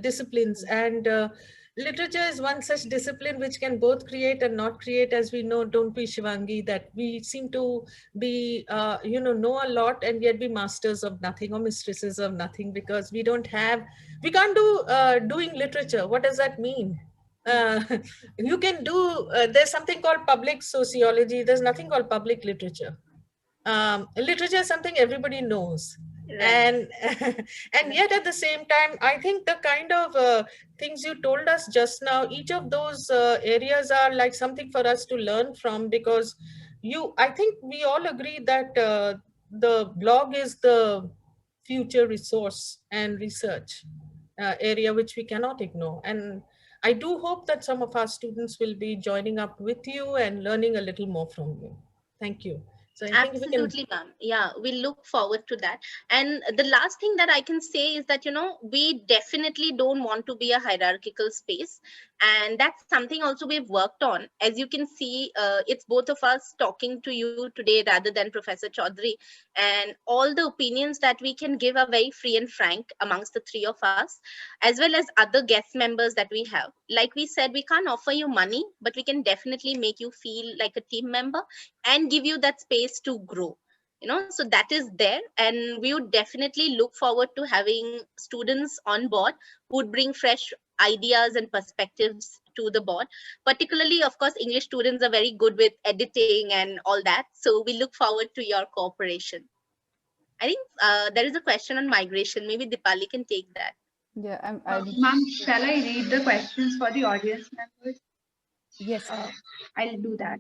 disciplines. And literature is one such discipline which can both create and not create, as we know, don't we, Shivangi, that we seem to be, know a lot and yet be masters of nothing or mistresses of nothing, because we can't do doing literature. What does that mean? You can do, there's something called public sociology. There's nothing called public literature. Literature is something everybody knows. Right. And yet at the same time, I think the kind of things you told us just now, each of those areas are like something for us to learn from, because I think we all agree that the blog is the future resource and research area which we cannot ignore. And I do hope that some of our students will be joining up with you and learning a little more from you. Thank you. So I think we can. Absolutely, ma'am. Yeah, we look forward to that. And the last thing that I can say is that, we definitely don't want to be a hierarchical space. And that's something also we've worked on. As you can see, it's both of us talking to you today rather than Professor Chaudhary. And all the opinions that we can give are very free and frank amongst the three of us, as well as other guest members that we have. Like we said, we can't offer you money, but we can definitely make you feel like a team member and give you that space to grow. So that is there, and we would definitely look forward to having students on board who would bring fresh ideas and perspectives to the board. Particularly, of course, English students are very good with editing and all that, so we look forward to your cooperation. I think there is a question on migration. Maybe Dipali can take that. Yeah, Ma'am, shall I read the questions for the audience members? Yes. I'll do that.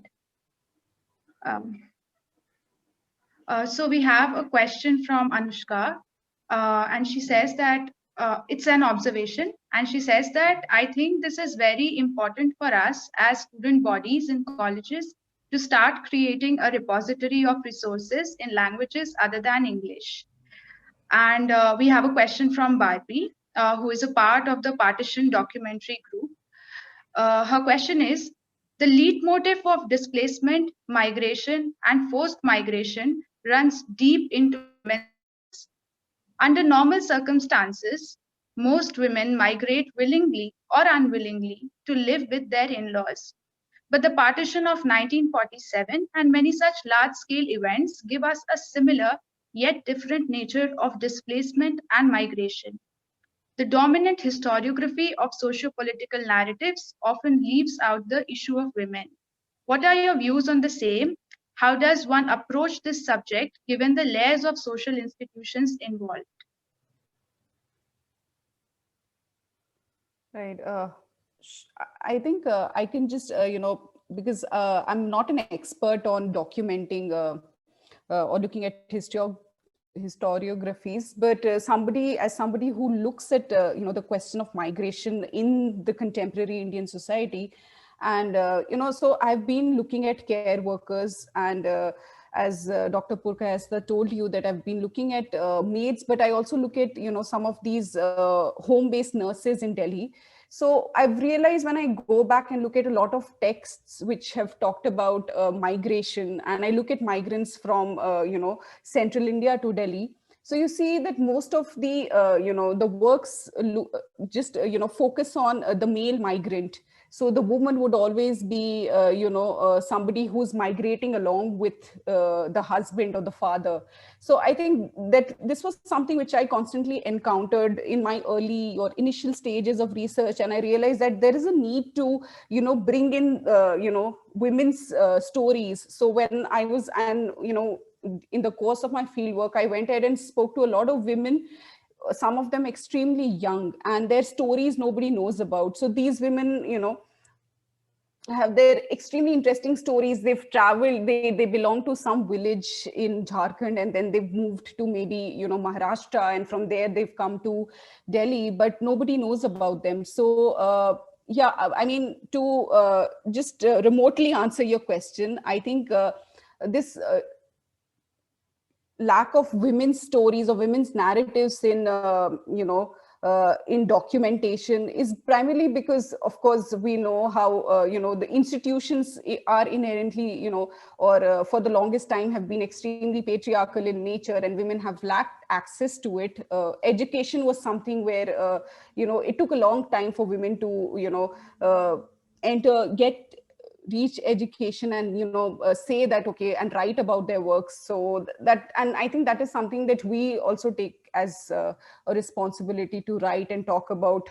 So we have a question from Anushka, and she says that it's an observation, and she says that I think this is very important for us as student bodies in colleges to start creating a repository of resources in languages other than English. And we have a question from Barbie, who is a part of the Partition documentary group. Her question is, the leitmotif of displacement, migration, and forced migration runs deep into women's lives. Under normal circumstances, most women migrate willingly or unwillingly to live with their in-laws. But the partition of 1947 and many such large-scale events give us a similar yet different nature of displacement and migration. The dominant historiography of socio-political narratives often leaves out the issue of women. What are your views on the same? How does one approach this subject given the layers of social institutions involved? Right. I think I can just, because I'm not an expert on documenting or looking at historiographies, but as somebody who looks at, the question of migration in the contemporary Indian society. And, so I've been looking at care workers, and as Dr. Purkayastha told you, that I've been looking at maids, but I also look at, some of these home-based nurses in Delhi. So I've realized when I go back and look at a lot of texts which have talked about migration, and I look at migrants from, central India to Delhi. So you see that most of the, the works just, focus on the male migrant. So the woman would always be, somebody who's migrating along with the husband or the father. So I think that this was something which I constantly encountered in my early or initial stages of research. And I realized that there is a need to, bring in, women's stories. So when I was, and, in the course of my fieldwork, I went ahead and spoke to a lot of women, some of them extremely young, and their stories nobody knows about. So these women, have their extremely interesting stories. They've traveled, they belong to some village in Jharkhand, and then they've moved to maybe, Maharashtra, and from there they've come to Delhi, but nobody knows about them. So yeah, I mean, to just remotely answer your question, I think this lack of women's stories or women's narratives in, in documentation is primarily because, of course, we know how, the institutions are inherently, or for the longest time have been extremely patriarchal in nature, and women have lacked access to it. Education was something where, it took a long time for women to, reach education and say that, okay, and write about their works. So that, and I think that is something that we also take as a responsibility, to write and talk about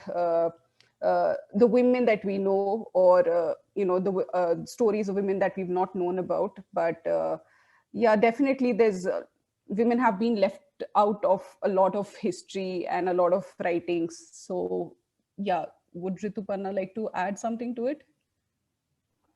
the women that we know, or the stories of women that we've not known about. But yeah, definitely there's women have been left out of a lot of history and a lot of writings. So yeah, would Rituparna like to add something to it?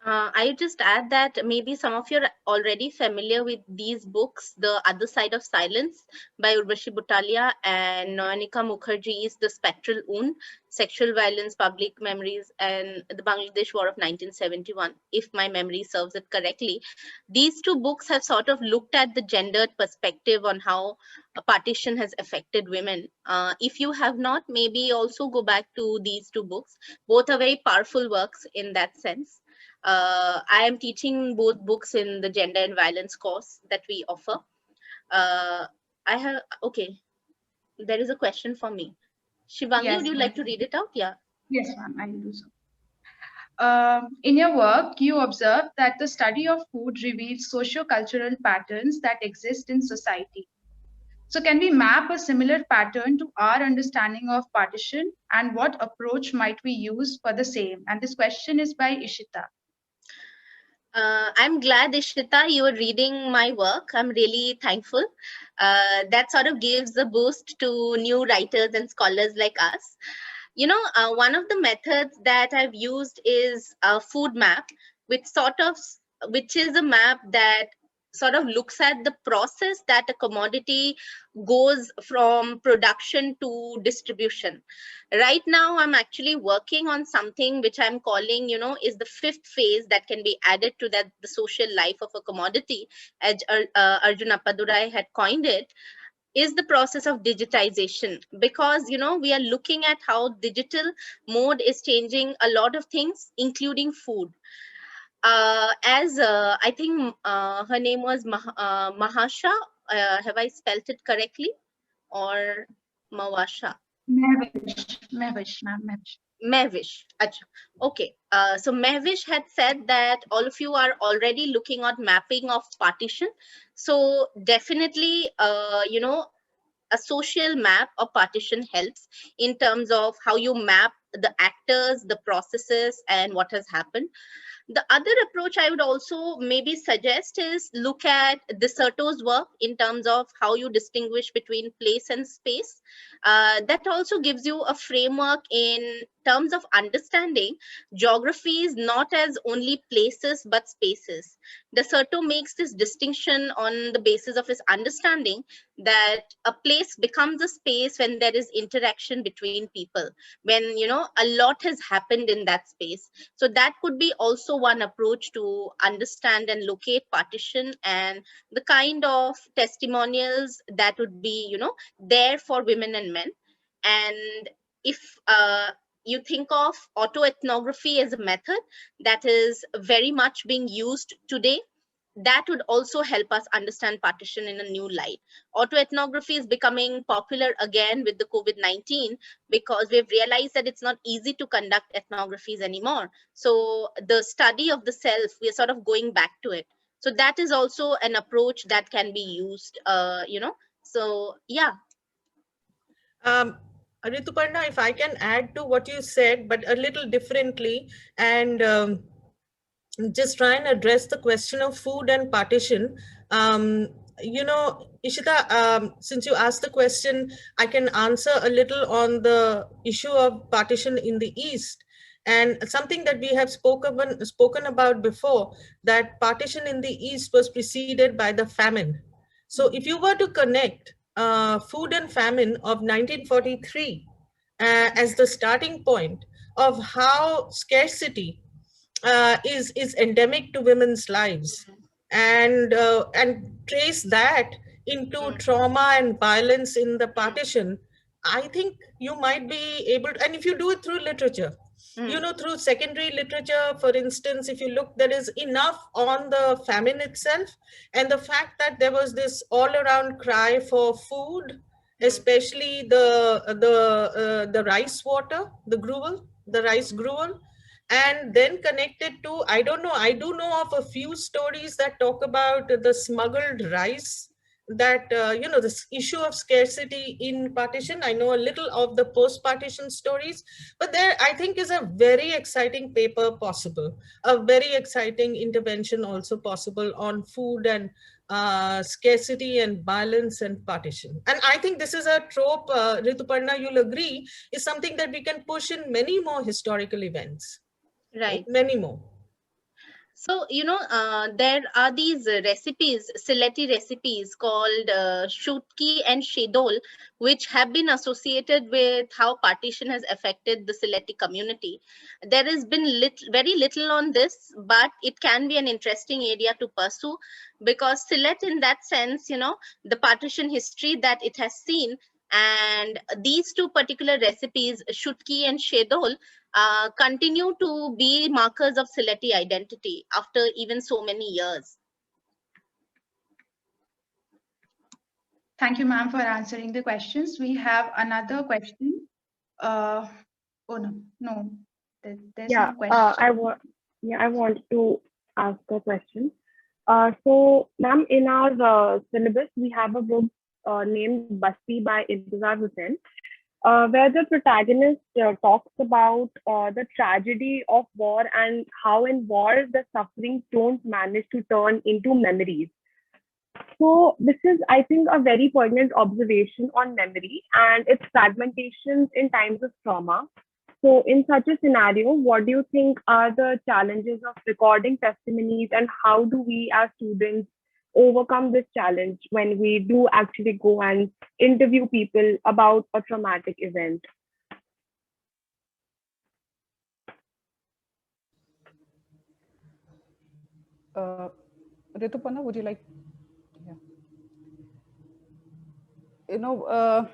I would just add that maybe some of you are already familiar with these books, The Other Side of Silence by Urvashi Butalia and Noyanika Mukherjee's The Spectral Wound, Sexual Violence, Public Memories, and the Bangladesh War of 1971, if my memory serves it correctly. These two books have sort of looked at the gendered perspective on how a partition has affected women. If you have not, maybe also go back to these two books. Both are very powerful works in that sense. I am teaching both books in the gender and violence course that we offer. Okay, there is a question for me. Shivangi, Yes, would you like to read it out? Yeah. yes, ma'am, I will do so. In your work, you observe that the study of food reveals socio-cultural patterns that exist in society. So can we map a similar pattern to our understanding of partition, and what approach might we use for the same? And this question is by Ishita. I'm glad, Ishita, you are reading my work. I'm really thankful. That sort of gives a boost to new writers and scholars like us. You know, one of the methods that I've used is a food map, which is a map that sort of looks at the process that a commodity goes from production to distribution. Right now, I'm actually working on something which I'm calling, is the fifth phase that can be added to that the social life of a commodity, as Arjun Appadurai had coined it, is the process of digitization. Because we are looking at how digital mode is changing a lot of things, including food. As I think her name was Mahasha. Have I spelt it correctly? Or Mawasha? Mehwish, ma'am, Mehwish. Mehwish. Achha. Okay. So Mehwish had said that all of you are already looking at mapping of partition. So definitely, a social map of partition helps in terms of how you map the actors, the processes, and what has happened. The other approach I would also maybe suggest is look at Desserto's work in terms of how you distinguish between place and space. That also gives you a framework in terms of understanding geography is not as only places but spaces. Deserto makes this distinction on the basis of his understanding that a place becomes a space when there is interaction between people, when a lot has happened in that space. So that could be also one approach to understand and locate partition and the kind of testimonials that would be there for women and men. And if you think of autoethnography as a method that is very much being used today, that would also help us understand partition in a new light. Autoethnography is becoming popular again with the COVID-19 because we've realized that it's not easy to conduct ethnographies anymore. So the study of the self, we're sort of going back to it. So that is also an approach that can be used, So yeah. Rituparna, if I can add to what you said, but a little differently, and just try and address the question of food and partition. Ishita, since you asked the question, I can answer a little on the issue of partition in the East. And something that we have spoken about before, that partition in the East was preceded by the famine. So if you were to connect food and famine of 1943 as the starting point of how scarcity is endemic to women's lives, and trace that into trauma and violence in the partition, I think you might be able to, and if you do it through literature, through secondary literature, for instance, if you look, there is enough on the famine itself, and the fact that there was this all around cry for food, especially the rice water, the rice gruel, and then connected to, I don't know, I do know of a few stories that talk about the smuggled rice, that this issue of scarcity in partition. I know a little of the post-partition stories, but there I think is a very exciting paper possible, a very exciting intervention also possible on food and scarcity and violence and partition. And I think this is a trope, Rituparna, you'll agree, is something that we can push in many more historical events. Right. Many more. So, there are these recipes, Sylheti recipes called Shutki and Shedol, which have been associated with how partition has affected the Sylheti community. There has been very little on this, but it can be an interesting area to pursue, because Sylhet, in that sense, the partition history that it has seen, and these two particular recipes, Shutki and Shedol, continue to be markers of Sylheti identity after even so many years. Thank you, ma'am, for answering the questions. We have another question. Oh no, there's no question. I want to ask a question. So, ma'am, in our syllabus, we have a book named Basti by Intizar Hussain, where the protagonist talks about the tragedy of war and how in war the sufferings don't manage to turn into memories. So this is, I think, a very poignant observation on memory and its fragmentations in times of trauma. So in such a scenario, what do you think are the challenges of recording testimonies, and how do we as students overcome this challenge when we do actually go and interview people about a traumatic event? Rituparna, would you like? Yeah.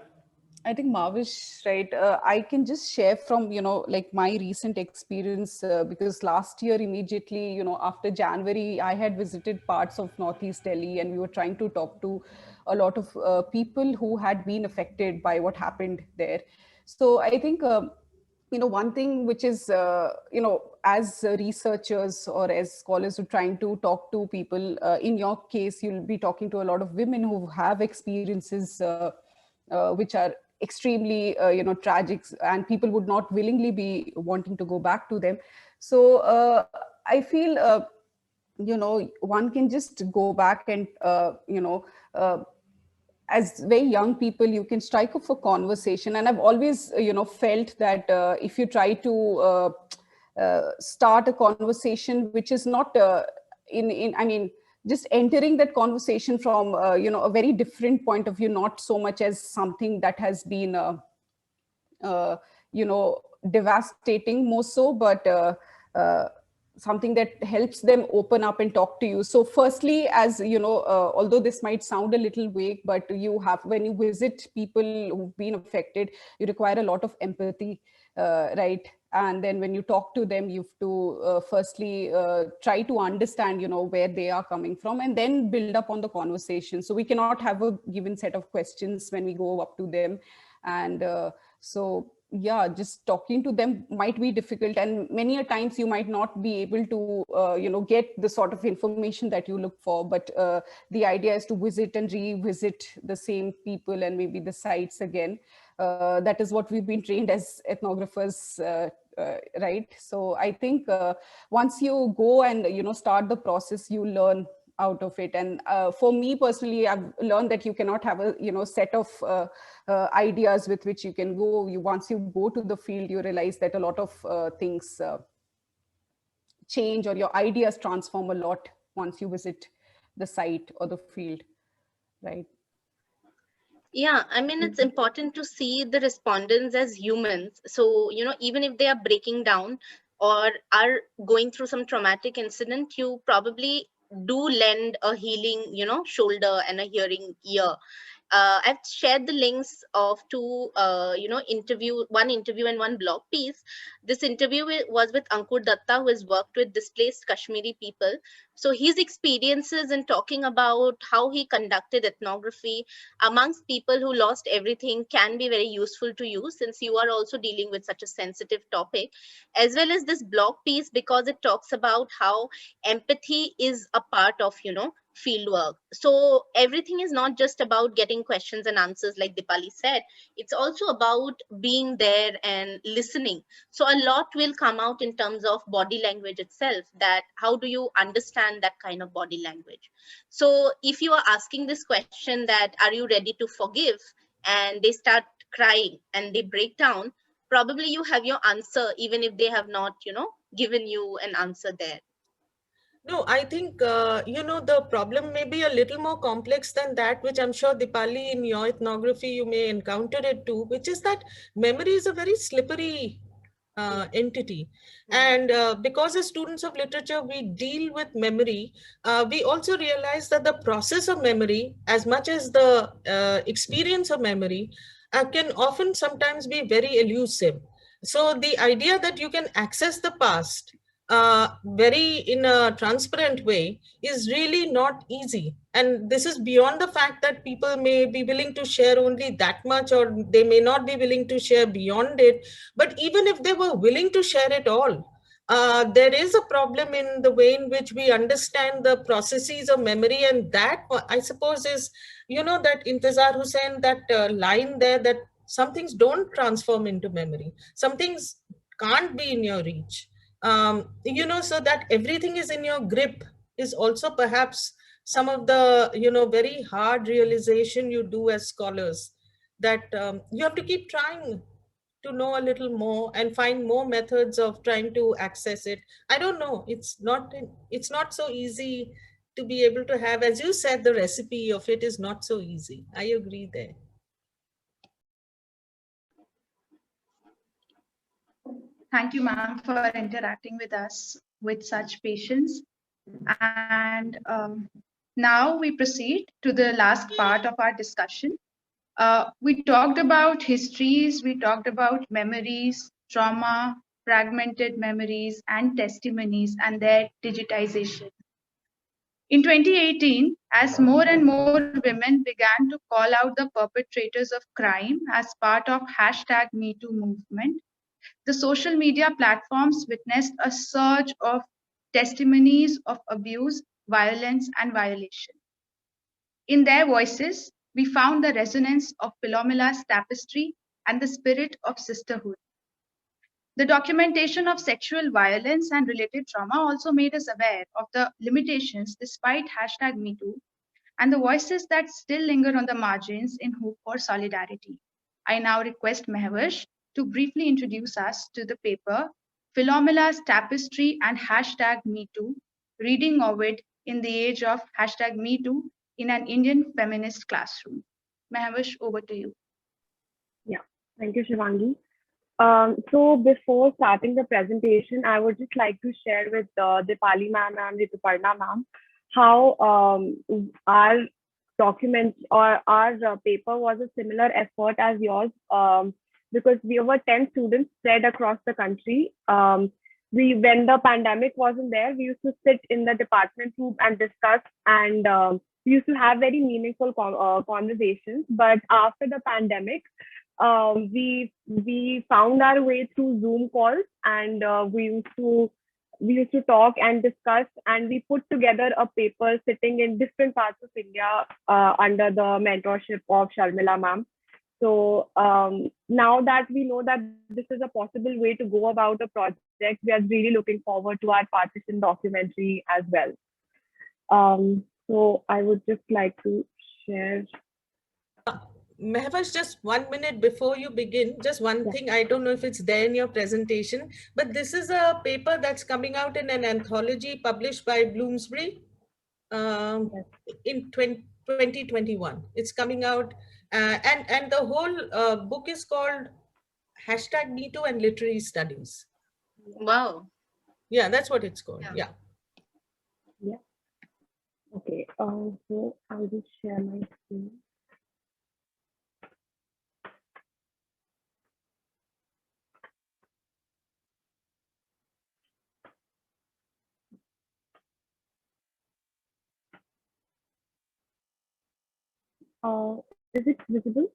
I think Mavish, right? I can just share from, like my recent experience, because last year immediately, after January, I had visited parts of Northeast Delhi, and we were trying to talk to a lot of people who had been affected by what happened there. So I think, one thing which is, as researchers or as scholars who are trying to talk to people, in your case, you'll be talking to a lot of women who have experiences which are extremely tragic, and people would not willingly be wanting to go back to them. So I feel one can just go back and as very young people, you can strike up a conversation. And I've always felt that if you try to start a conversation which is not just entering that conversation from a very different point of view, not so much as something that has been devastating more so, but something that helps them open up and talk to you. So firstly, as although this might sound a little vague, but when you visit people who've been affected, you require a lot of empathy, right? And then when you talk to them, you have to firstly try to understand where they are coming from, and then build up on the conversation. So we cannot have a given set of questions when we go up to them. And so yeah, just talking to them might be difficult, and many a times you might not be able to get the sort of information that you look for. But the idea is to visit and revisit the same people and maybe the sites again. That is what we've been trained as ethnographers, right? So I think once you go and start the process, you learn out of it. And for me personally, I've learned that you cannot have a set of ideas with which you can go. Once you go to the field, you realize that a lot of things change, or your ideas transform a lot once you visit the site or the field, right? Yeah, I mean, it's important to see the respondents as humans. So, even if they are breaking down or are going through some traumatic incident, you probably do lend a healing, shoulder and a hearing ear. I've shared the links of two, one interview and one blog piece. This interview was with Ankur Datta, who has worked with displaced Kashmiri people. So his experiences in talking about how he conducted ethnography amongst people who lost everything can be very useful to you, since you are also dealing with such a sensitive topic, as well as this blog piece, because it talks about how empathy is a part of, field work. So everything is not just about getting questions and answers, like Dipali said. It's also about being there and listening. So a lot will come out in terms of body language itself, that how do you understand that kind of body language. So if you are asking this question, that are you ready to forgive, and they start crying and they break down, probably you have your answer, even if they have not given you an answer there. No, I think, the problem may be a little more complex than that, which I'm sure, Dipali, in your ethnography, you may encounter it too, which is that memory is a very slippery entity. And because as students of literature, we deal with memory, we also realize that the process of memory, as much as the experience of memory, can often sometimes be very elusive. So the idea that you can access the past very in a transparent way is really not easy. And this is beyond the fact that people may be willing to share only that much, or they may not be willing to share beyond it. But even if they were willing to share it all, there is a problem in the way in which we understand the processes of memory. And that, I suppose, is, that Intezar Hussain, that line there, that some things don't transform into memory, some things can't be in your reach. So that everything is in your grip is also perhaps some of the, very hard realization you do as scholars, that you have to keep trying to know a little more and find more methods of trying to access it. I don't know, it's not so easy to be able to have, as you said, the recipe of it is not so easy. I agree there. Thank you, ma'am, for interacting with us with such patience. And now we proceed to the last part of our discussion. We talked about histories, we talked about memories, trauma, fragmented memories, and testimonies and their digitization. In 2018, as more and more women began to call out the perpetrators of crime as part of #MeToo movement, the social media platforms witnessed a surge of testimonies of abuse, violence, and violation. In their voices, we found the resonance of Philomena's tapestry and the spirit of sisterhood. The documentation of sexual violence and related trauma also made us aware of the limitations despite #MeToo and the voices that still linger on the margins in hope for solidarity. I now request Mehvesh to briefly introduce us to the paper Philomena's Tapestry and #MeToo, Reading Ovid in the Age of #MeToo in an Indian Feminist Classroom. Mehvesh, over to you. Yeah, thank you, Shivangi. So before starting the presentation, I would just like to share with Dipali ma'am and Rituparna ma'am how our document or our paper was a similar effort as yours, because we were 10 students spread across the country. When the pandemic wasn't there, we used to sit in the department room and discuss, and we used to have very meaningful conversations. But after the pandemic, we found our way through Zoom calls, and we used to talk and discuss, and we put together a paper sitting in different parts of India under the mentorship of Sharmila ma'am. So now that we know that this is a possible way to go about a project, we are really looking forward to our partition documentary as well. So I would just like to share. Mehvesh, just 1 minute before you begin, just one thing. I don't know if it's there in your presentation, but this is a paper that's coming out in an anthology published by Bloomsbury in 2021. It's coming out, and the whole book is called #MeToo and Literary Studies. Wow. Yeah, that's what it's called. Yeah. Okay. So I'll just share my screen. Is it visible?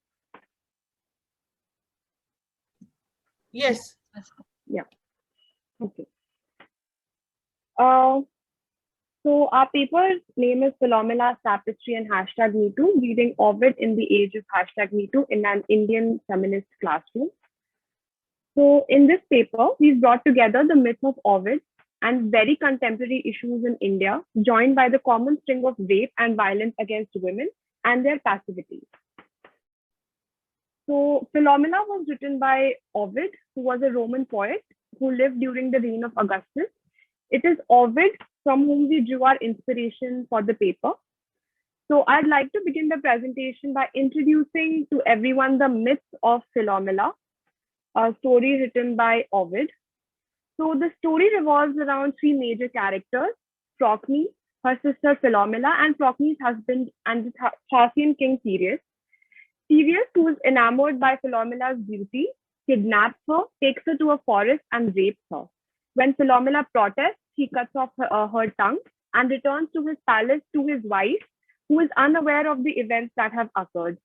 Yes. Yeah. Okay. So our paper's name is Philomena's Tapestry and #MeToo, Reading Ovid in the Age of #MeToo in an Indian Feminist Classroom. So in this paper, we've brought together the myth of Ovid and very contemporary issues in India, joined by the common string of rape and violence against women and their passivity. So Philomena was written by Ovid, who was a Roman poet who lived during the reign of Augustus. It is Ovid from whom we drew our inspiration for the paper. So I'd like to begin the presentation by introducing to everyone the myth of Philomela, a story written by Ovid. So the story revolves around three major characters: Procne, her sister Philomela, and Procne's husband and the Thracian king Tereus. Tereus, who is enamored by Philomela's beauty, kidnaps her, takes her to a forest and rapes her. When Philomela protests, he cuts off her tongue and returns to his palace to his wife, who is unaware of the events that have occurred.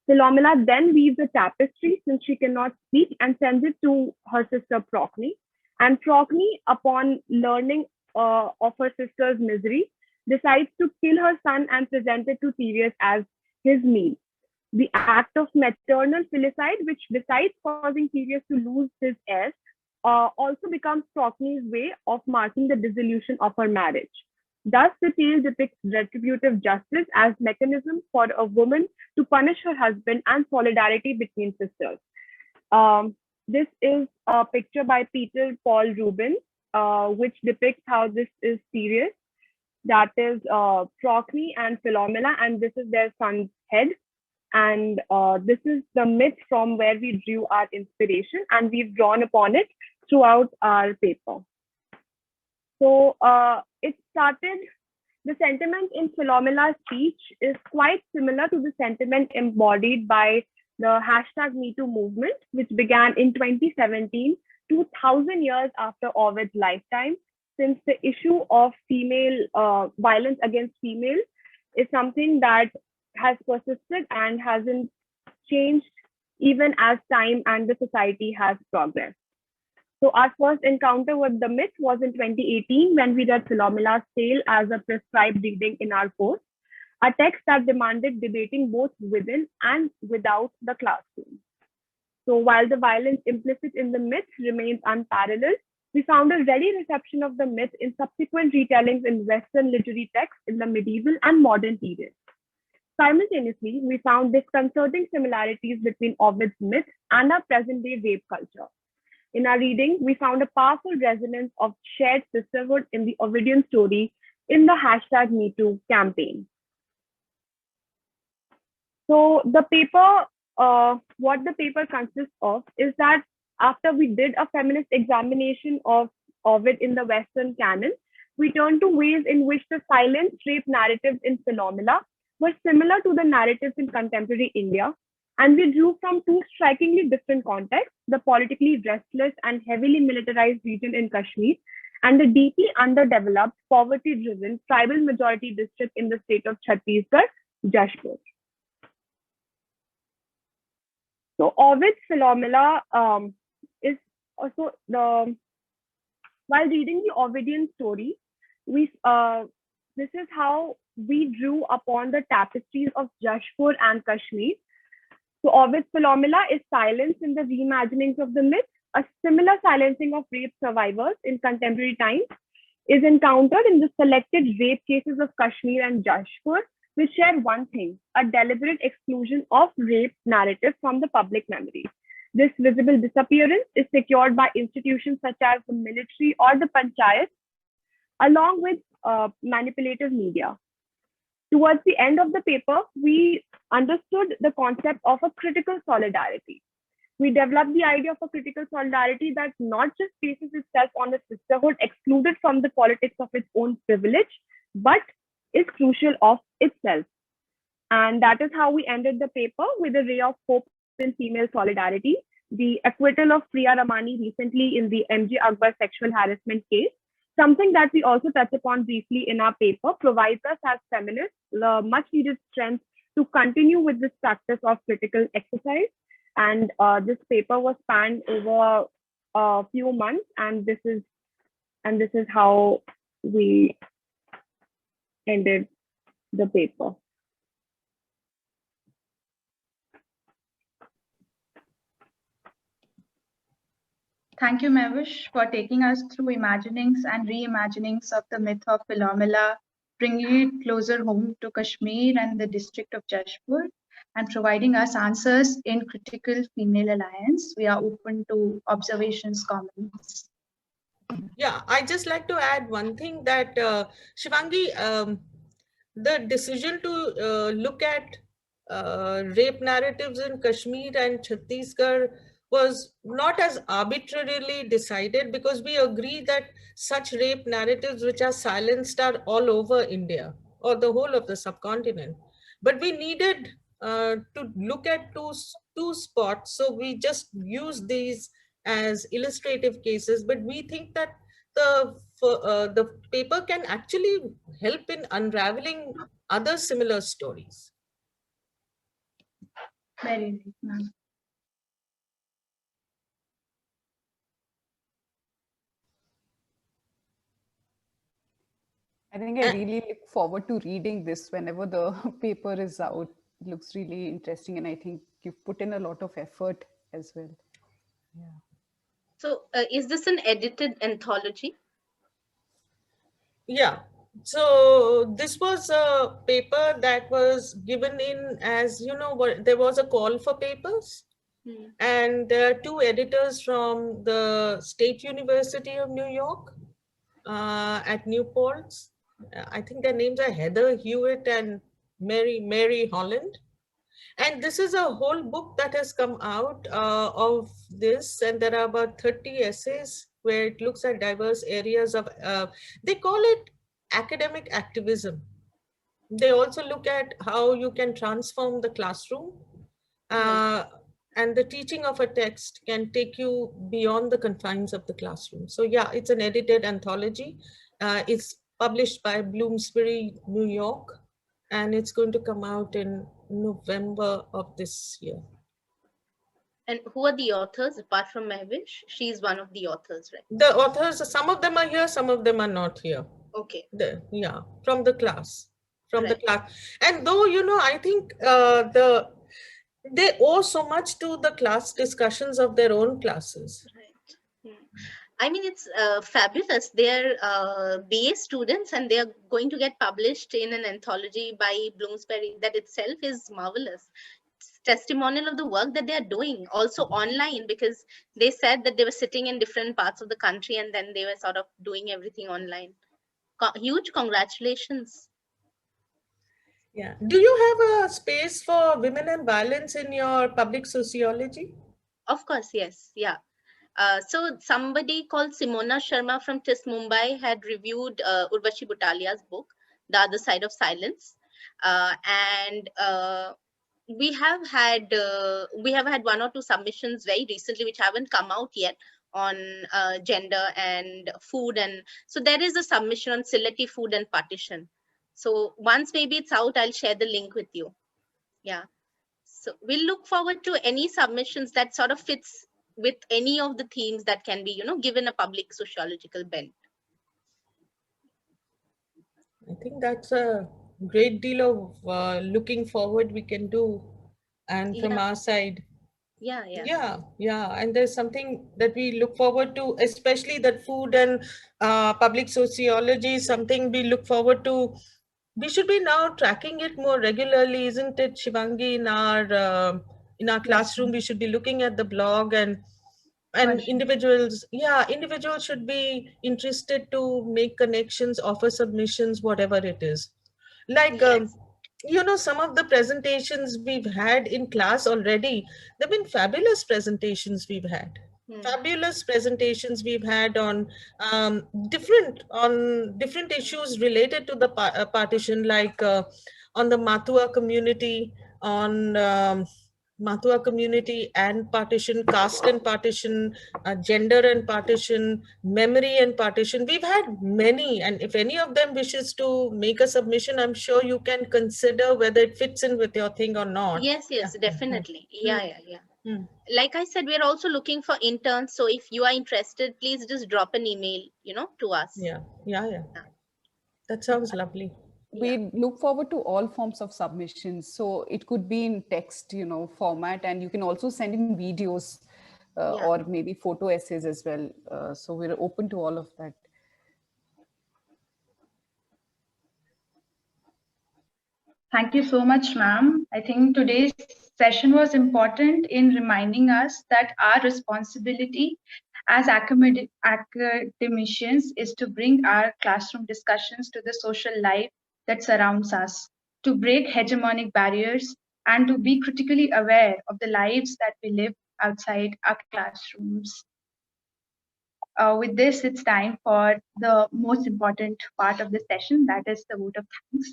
Philomela then weaves a tapestry, since she cannot speak, and sends it to her sister Procne. And Procne, upon learning of her sister's misery, decides to kill her son and present it to Tereus as his meal. The act of maternal filicide, which besides causing Tereus to lose his heirs, also becomes Procne's way of marking the dissolution of her marriage. Thus, the tale depicts retributive justice as mechanism for a woman to punish her husband and solidarity between sisters. This is a picture by Peter Paul Rubens, which depicts how this is serious. That is Procne and Philomela, and this is their son's head. And this is the myth from where we drew our inspiration, and we've drawn upon it throughout our paper. So it started, the sentiment in Philomela's speech is quite similar to the sentiment embodied by the hashtag #MeToo movement, which began in 2017, 2,000 years after Ovid's lifetime, since the issue of female violence against females is something that has persisted and hasn't changed even as time and the society has progressed. So our first encounter with the myth was in 2018 when we read Philomela's tale as a prescribed reading in our course, a text that demanded debating both within and without the classroom. So while the violence implicit in the myth remains unparalleled, we found a ready reception of the myth in subsequent retellings in Western literary texts in the medieval and modern periods. Simultaneously, we found disconcerting similarities between Ovid's myth and our present-day rape culture. In our reading, we found a powerful resonance of shared sisterhood in the Ovidian story in the hashtag #MeToo campaign. So the paper, what the paper consists of is that after we did a feminist examination of Ovid in the Western canon, we turned to ways in which the silent rape narratives in Philomela were similar to the narratives in contemporary India, and we drew from two strikingly different contexts: the politically restless and heavily militarized region in Kashmir, and the deeply underdeveloped, poverty-driven tribal majority district in the state of Chhattisgarh, Jashpur. So Ovid's Philomela is also while reading the Ovidian story, this is how we drew upon the tapestries of Jashpur and Kashmir. So Ovid's Philomela is silence in the reimaginings of the myth. A similar silencing of rape survivors in contemporary times is encountered in the selected rape cases of Kashmir and Jashpur, which share one thing: a deliberate exclusion of rape narrative from the public memory. This visible disappearance is secured by institutions such as the military or the panchayat, along with manipulative media. Towards the end of the paper, we understood the concept of a critical solidarity. We developed the idea of a critical solidarity that not just bases itself on a sisterhood excluded from the politics of its own privilege, but is crucial of itself. And that is how we ended the paper, with a ray of hope in female solidarity. The acquittal of Priya Ramani recently in the MJ Akbar sexual harassment case, something that we also touch upon briefly in our paper, provides us as feminists the much needed strength to continue with this practice of critical exercise. And this paper was spanned over a few months, and this is how we ended the paper. Thank you, Mehwish, for taking us through imaginings and reimaginings of the myth of Philomela, bringing it closer home to Kashmir and the district of Jashpur, and providing us answers in Critical Female Alliance. We are open to observations, comments. Yeah, I just like to add one thing that Shivangi, the decision to look at rape narratives in Kashmir and Chhattisgarh was not as arbitrarily decided, because we agree that such rape narratives which are silenced are all over India or the whole of the subcontinent. But we needed to look at two spots, so we just use these as illustrative cases. But we think that the paper can actually help in unraveling other similar stories. Very nice, ma'am. I think I really look forward to reading this whenever the paper is out. It looks really interesting, and I think you've put in a lot of effort as well. Yeah. So is this an edited anthology? Yeah. So this was a paper that was given in, as you know, there was a call for papers. And there are two editors from the State University of New York at Newport's. I think their names are Heather Hewitt and Mary Holland. And this is a whole book that has come out of this, and there are about 30 essays where it looks at diverse areas of, they call it academic activism. They also look at how you can transform the classroom, and the teaching of a text can take you beyond the confines of the classroom. So yeah, it's an edited anthology. It's published by Bloomsbury, New York, and it's going to come out in November of this year. And who are the authors apart from Mehwish? She's one of the authors, right? The authors, some of them are here, some of them are not here. Okay. Yeah, from the class, Right. the class. And though, I think they owe so much to the class discussions of their own classes. Right. I mean, it's fabulous. They're BA students and they are going to get published in an anthology by Bloomsbury. That itself is marvelous. It's testimonial of the work that they are doing, also online, because they said that they were sitting in different parts of the country and then they were sort of doing everything online. Huge congratulations. Yeah. Do you have a space for women and violence in your public sociology? Of course, yes. Yeah. So somebody called Simona Sharma from TIS Mumbai had reviewed Urvashi Butalia's book, The Other Side of Silence. And we have had one or two submissions very recently, which haven't come out yet, on gender and food. And so there is a submission on Sylheti food and partition. So once maybe it's out, I'll share the link with you. Yeah. So we'll look forward to any submissions that sort of fits with any of the themes that can be, given a public sociological bent. I think that's a great deal of looking forward we can do, and from our side. Yeah. And there's something that we look forward to, especially that food and public sociology is something we look forward to. We should be now tracking it more regularly, isn't it, Shivangi? In our classroom, we should be looking at the blog, and individuals should be interested to make connections, offer submissions, whatever it is. Like some of the presentations we've had in class already, they've been fabulous presentations we've had. Fabulous presentations we've had on different issues related to the partition, like on the Mathua community, on Mathua community and partition, caste and partition, gender and partition, memory and partition. We've had many, and if any of them wishes to make a submission, I'm sure you can consider whether it fits in with your thing or not. Yes, definitely. Yeah. Like I said, we're also looking for interns. So if you are interested, please just drop an email, to us. Yeah. That sounds lovely. We look forward to all forms of submissions. So it could be in text, format, and you can also send in videos or maybe photo essays as well. So we're open to all of that. Thank you so much, ma'am. I think today's session was important in reminding us that our responsibility as academicians is to bring our classroom discussions to the social life that surrounds us, to break hegemonic barriers, and to be critically aware of the lives that we live outside our classrooms. With this, it's time for the most important part of the session, that is the vote of thanks.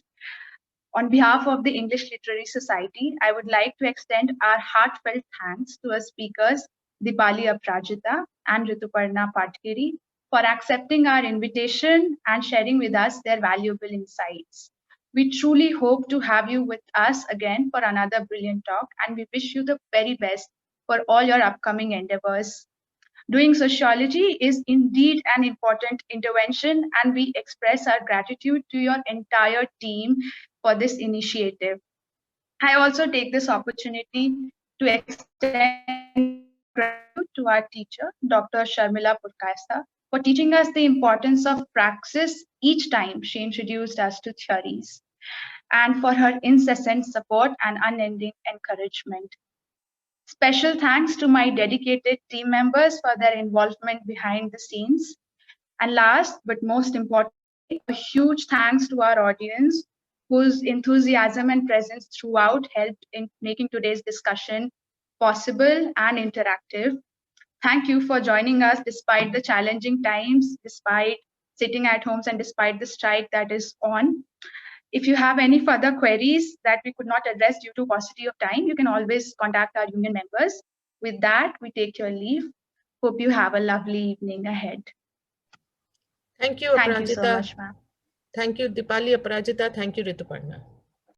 On behalf of the English Literary Society, I would like to extend our heartfelt thanks to our speakers, Dipali Aparajita and Rituparna Patkeri, for accepting our invitation and sharing with us their valuable insights. We truly hope to have you with us again for another brilliant talk, and we wish you the very best for all your upcoming endeavors. Doing sociology is indeed an important intervention, and we express our gratitude to your entire team for this initiative. I also take this opportunity to extend gratitude to our teacher, Dr. Sharmila Purkayastha, for teaching us the importance of praxis each time she introduced us to theories, and for her incessant support and unending encouragement. Special thanks to my dedicated team members for their involvement behind the scenes. And last but most importantly, a huge thanks to our audience whose enthusiasm and presence throughout helped in making today's discussion possible and interactive. Thank you for joining us despite the challenging times, despite sitting at homes, and despite the strike that is on. If you have any further queries that we could not address due to paucity of time, you can always contact our union members. With that, we take your leave. Hope you have a lovely evening ahead. Thank you, Thank you so Aparajita. much, ma'am. Thank you, Dipali, Aparajita. Thank you, Rituparna.